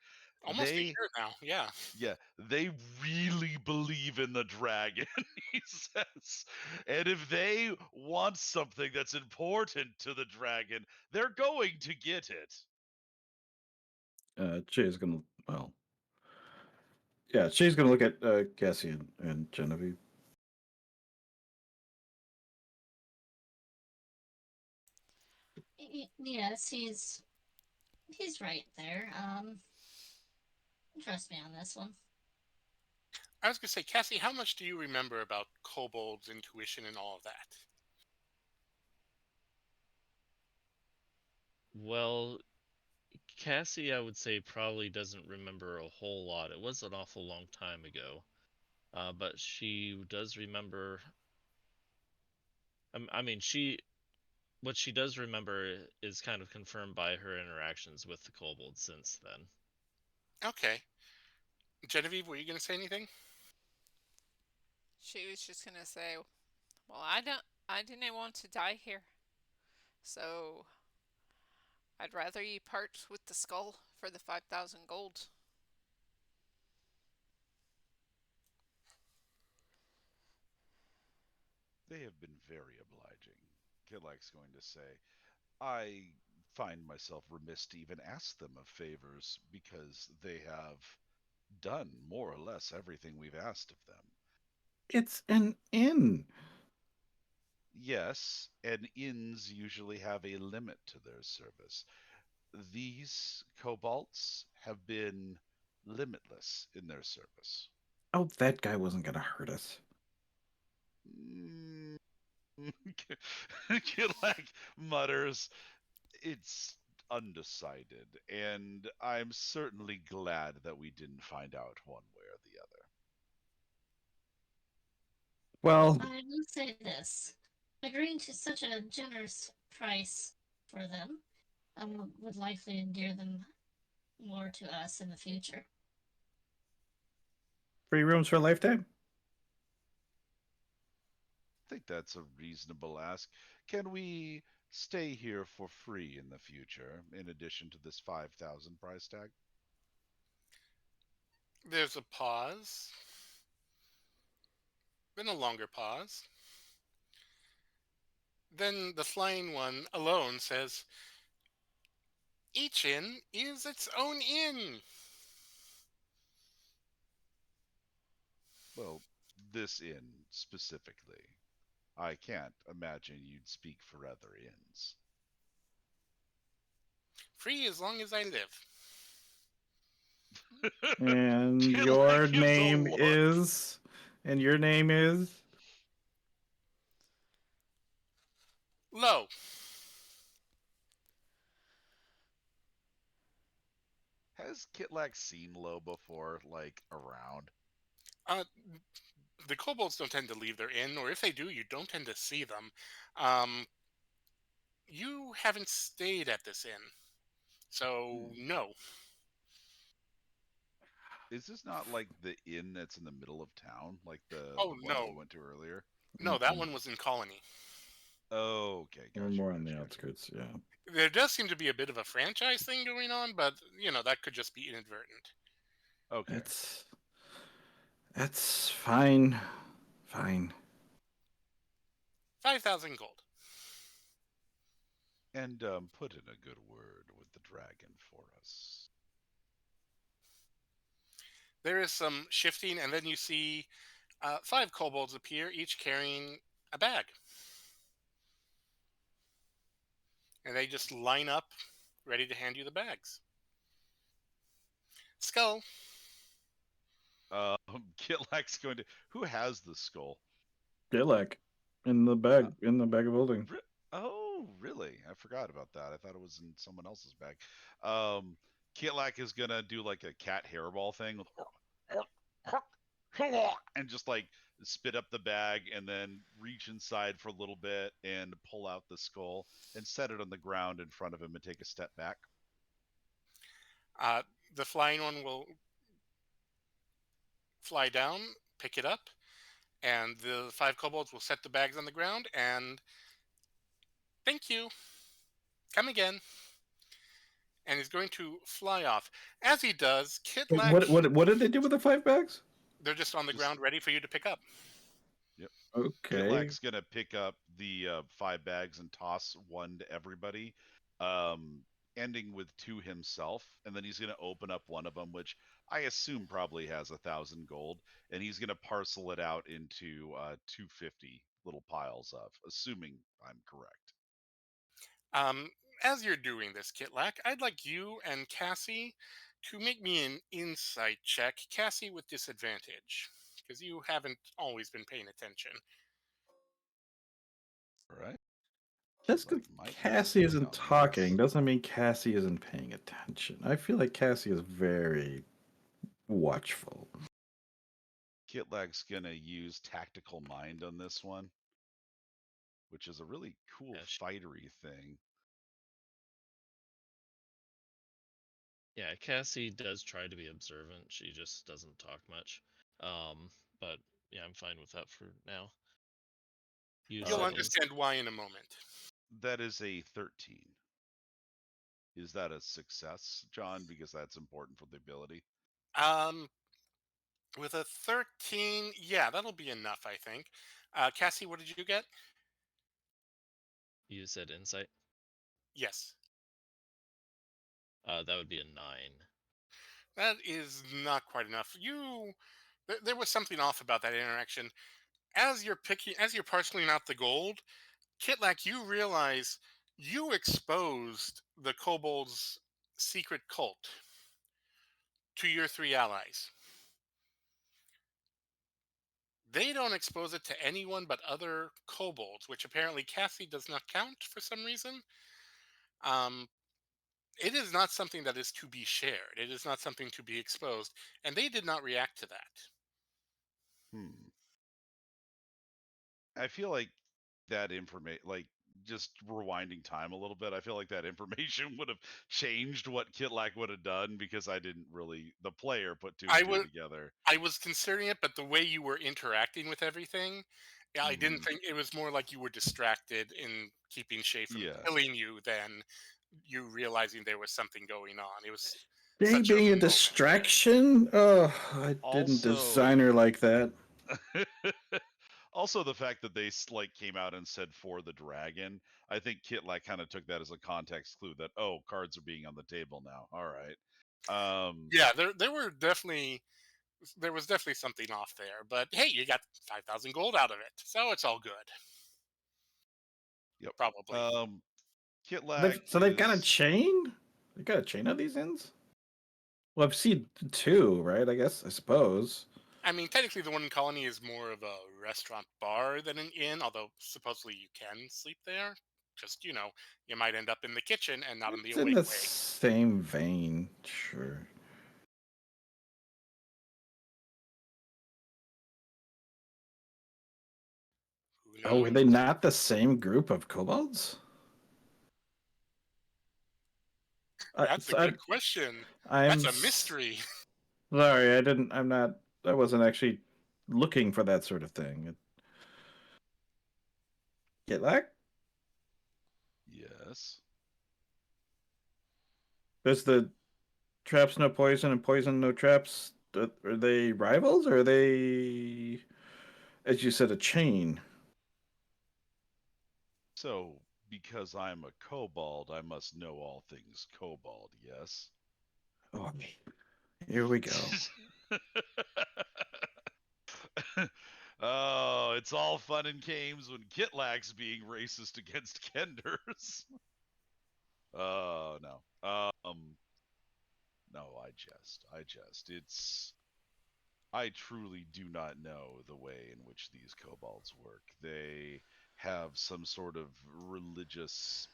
Almost a They year now, yeah. Yeah, they really believe in the dragon, he says. And if they want something that's important to the dragon, they're going to get it. Jay's gonna, well, yeah, she's gonna look at Cassie and Genevieve. Yes, he's right there. Trust me on this one. I was going to say, Cassie, how much do you remember about kobolds, intuition, and all of that? Well, Cassie, I would say, probably doesn't remember a whole lot. It was an awful long time ago. But she does remember. I mean, what she does remember is kind of confirmed by her interactions with the kobolds since then. Okay. Genevieve, were you going to say anything? She was just gonna say, "Well, I didn't want to die here, so I'd rather you part with the skull for the 5,000 gold." They have been very obliging. Kidlak's going to say, I find myself remiss to even ask them of favors because they have done more or less everything we've asked of them. It's an inn. Yes, and inns usually have a limit to their service. These kobolds have been limitless in their service. Oh, that guy wasn't gonna hurt us. Mm, Kilak mutters, it's undecided, and I'm certainly glad that we didn't find out one way or the other. Well, I will say this: agreeing to such a generous price for them would likely endear them more to us in the future. free rooms for a lifetime. I think that's a reasonable ask. Can we stay here for free in the future, in addition to this 5,000 price tag? There's a pause, then a longer pause. Then the flying one alone says, each inn is its own inn. Well, this inn specifically. I can't imagine you'd speak for other inns. Free as long as I live. And Kilak your gives a name look. is. And your name is. Low. Has Kitlak seen Lo before, like around? Uh, the kobolds don't tend to leave their inn, or if they do, you don't tend to see them. Um, you haven't stayed at this inn, so Hmm. no. Is this not like the inn that's in the middle of town, like the Oh one that we no, went to earlier? no, that Mm-mm. one was in Colony. Oh, okay, We're gotcha, more on gotcha, the gotcha. outskirts, yeah. There does seem to be a bit of a franchise thing going on, but that could just be inadvertent. Okay, That's fine. Fine. 5,000 gold. and put in a good word with the dragon for us. There is some shifting, and then you see 5 kobolds appear, each carrying a bag. And they just line up, ready to hand you the bags. Skull. Kitlak's going to. Who has the skull? Gilek Uh, in the bag of holding. oh, really? I forgot about that. I thought it was in someone else's bag. Um, Kitlak is gonna do like a cat hairball thing with and just like spit up the bag and then reach inside for a little bit and pull out the skull and set it on the ground in front of him and take a step back. Uh, the flying one will fly down, pick it up, and the 5 kobolds will set the bags on the ground and thank you. Come again. And he's going to fly off. As he does, Kitlak, What did they do with the 5 bags? they're just on the Just ground ready for you to pick up. yep. Okay. Kitlak's gonna pick up the 5 bags and toss one to everybody, ending with 2 himself, and then he's gonna open up one of them, which I assume probably has 1,000 gold, and he's gonna parcel it out into 250 little piles of, assuming I'm correct. Um, as you're doing this, Kitlak, I'd like you and Cassie to make me an insight check. Cassie with disadvantage, because you haven't always been paying attention. All right. Just Like because might be Cassie working isn't on this. talking doesn't mean Cassie isn't paying attention. I feel like Cassie is very watchful. Kitlak's gonna use tactical mind on this one, which is a really cool Yeah, fightery thing. yeah. Cassie does try to be observant. She just doesn't talk much. But yeah, I'm fine with that for now. You You'll said ins. understand why in a moment. That is a 13. Is that a success, John? Because that's important for the ability. Um, with a 13, yeah, that'll be enough, I think. Cassie, what did you get? You said insight. Yes. That would be a 9. That is not quite enough. There was something off about that interaction. As you're parceling out the gold, Kitlak, you realize you exposed the kobold's secret cult to your 3 allies. They don't expose it to anyone but other kobolds, which apparently Cassie does not count for some reason. Um, it is not something that is to be shared. It is not something to be exposed, and they did not react to that. Hmm. I feel like that information, like just rewinding time a little bit, I feel like that information would have changed what Kitlak would have done because I didn't really, the player put 2 I and 2 was together. I was considering it, but the way you were interacting with everything, yeah, I didn't Hmm. think it was more like you were distracted in keeping Shay from Yeah. killing you than you realizing there was something going on. It was They such a being a moment. distraction? Oh, I didn't design Also, her like that. also the fact that they like came out and said for the dragon, I think Kit like kind of took that as a context clue that oh, cards are being on the table now. All right. Yeah, there was definitely something off there, but hey, you got 5,000 gold out of it, so it's all good. Yep. Probably. Kitlak So they've got a is chain? They got a chain of these ends? Well, I've seen 2, right? I suppose. I mean, technically, the one in Colony is more of a restaurant bar than an inn, although supposedly you can sleep there. Just, you might end up in the kitchen and not in the It's in the awake way. same vein, sure. Oh, were go. they not the same group of kobolds? That's a I, good question. I'm That's a mystery. sorry. I didn't. I'm not. I wasn't actually looking for that sort of thing. Get like Yes. there's the traps no poison and poison no traps. Are they rivals or are they, as you said, a chain? So, because I'm a kobold, I must know all things kobold, yes? Oh, here we go. Oh, it's all fun and games when Kitlak's being racist against Kenders. Oh, no. No, I jest. I jest. I truly do not know the way in which these kobolds work. They have some sort of religious.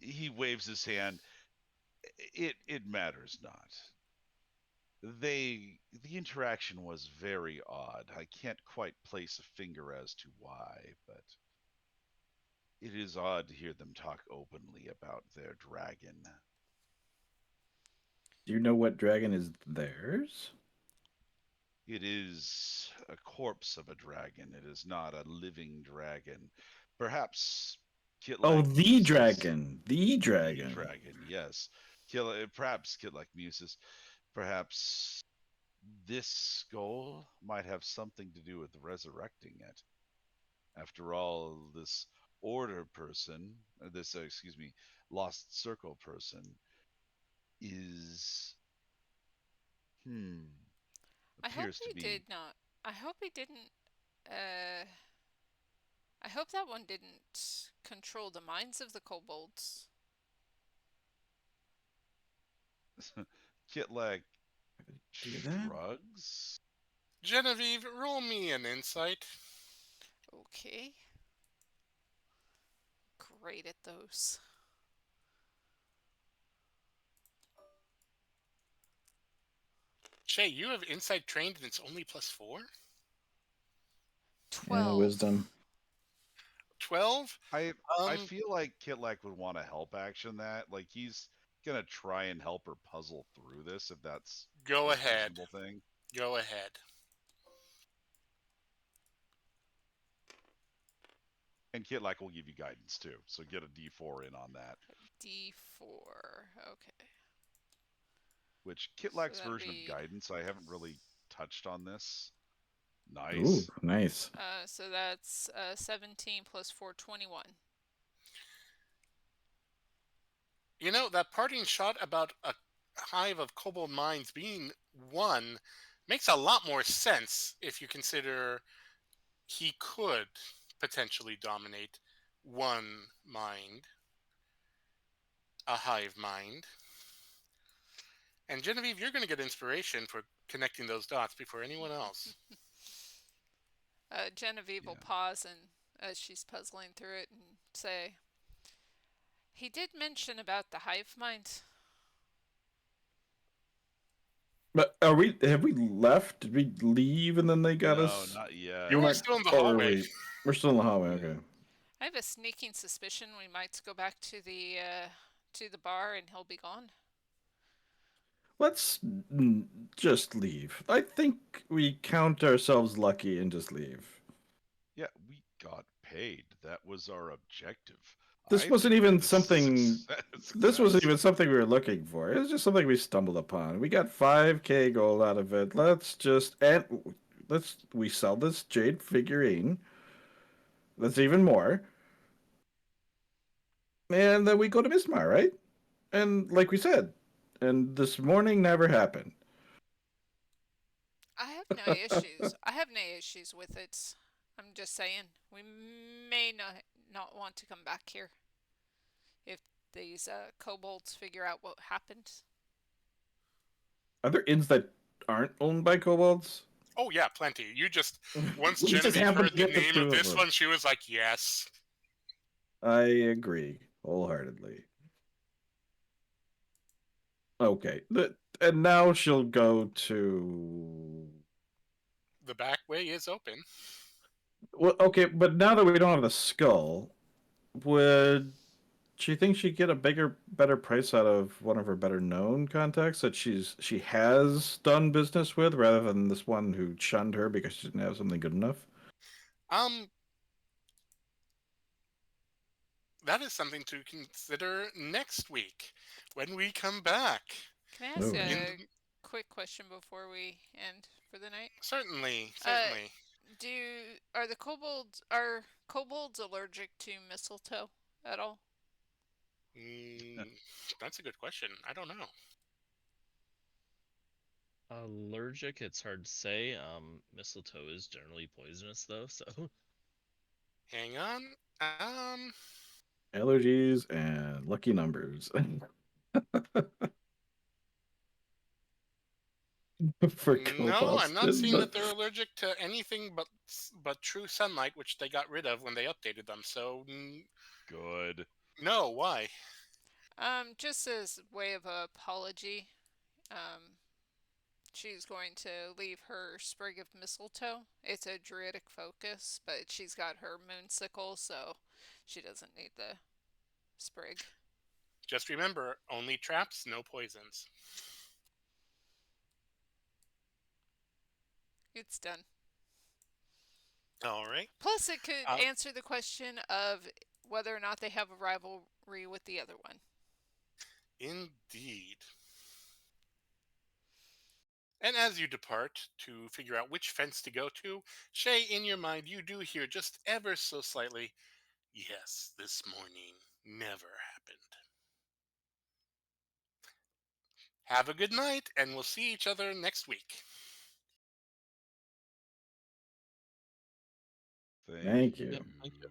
He waves his hand. It matters not. The interaction was very odd. I can't quite place a finger as to why, but it is odd to hear them talk openly about their dragon. Do you know what dragon is theirs? It is a corpse of a dragon. It is not a living dragon. Perhaps Oh, Kitlak the Muses. dragon. The The dragon. dragon, yes. Perhaps Kitlak Muses. Perhaps this skull might have something to do with resurrecting it. After all, this order person, excuse me, lost circle person is, hmm, I hope appears to he be. did not. I hope he didn't. Uh, I hope that one didn't control the minds of the kobolds. Kitlak Do that? shrugs. Genevieve, roll me an insight. Okay. Great at those. Shay, you have insight trained and it's only +4? Yeah, 12. wisdom. 12? I Um, feel like Kitlak would want to help action that. Like he's gonna try and help her puzzle through this if that's go a ahead. reasonable thing. Go ahead. And Kitlak will give you guidance too, so get a D4 in on that. D4. Okay. Which So Kitlak's that'd version of be. guidance, I haven't really touched on this. Ooh, Nice. nice. So that's 17 plus 4, 21. You know, that parting shot about a hive of kobold minds being one makes a lot more sense if you consider he could potentially dominate one mind, a hive mind. And Genevieve, you're going to get inspiration for connecting those dots before anyone else. Genevieve will Yeah. pause and as she's puzzling through it and say, he did mention about the hive mind. But are we? Have we left? Did we leave and then they got No, us? not yet. You We're are not. still in the Or are hallway. we? We're still in the hallway. Yeah. Okay. I have a sneaking suspicion we might go back to the bar and he'll be gone. Let's just leave. I think we count ourselves lucky and just leave. Yeah, we got paid. That was our objective. This I wasn't think that even this is a something. This wasn't success. even something we were looking for. It was just something we stumbled upon. We got 5K gold out of it. We sell this jade figurine. That's even more. And then we go to Mismar, right? And like we said, and this morning never happened. I have no issues. I have no issues with it. I'm just saying we may not want to come back here if these kobolds figure out what happened. Are there inns that aren't owned by kobolds? Oh, yeah, plenty. Once We just Genevieve happened heard to the get the name two of of this them. one, she was like, yes. I agree wholeheartedly. Okay. And now she'll go to. The back way is open. Well, okay, but now that we don't have the skull, would she think she'd get a better price out of one of her better known contacts that she has done business with, rather than this one who shunned her because she didn't have something good enough? Um, that is something to consider next week when we come back. Can I ask Oh, In a quick question before we end for the night? certainly, Uh, certainly. are kobolds allergic to mistletoe at all? Mm, that's a good question. I don't know. Allergic, it's hard to say. Mistletoe is generally poisonous though, so Hang on. allergies and lucky numbers for No, I'm cobalts. not seeing that they're allergic to anything but true sunlight, which they got rid of when they updated them. So Good. no, why? Just as way of apology, um, she's going to leave her sprig of mistletoe. It's a druidic focus, but she's got her moon sickle, so she doesn't need the sprig. Just remember, only traps, no poisons. It's done. All right. Plus, it could Uh, answer the question of whether or not they have a rivalry with the other one. Indeed. And as you depart to figure out which fence to go to, Shay, in your mind, you do hear just ever so slightly, yes, this morning never happened. Have a good night, and we'll see each other next week. Thank Thank you. yep, you. thank you.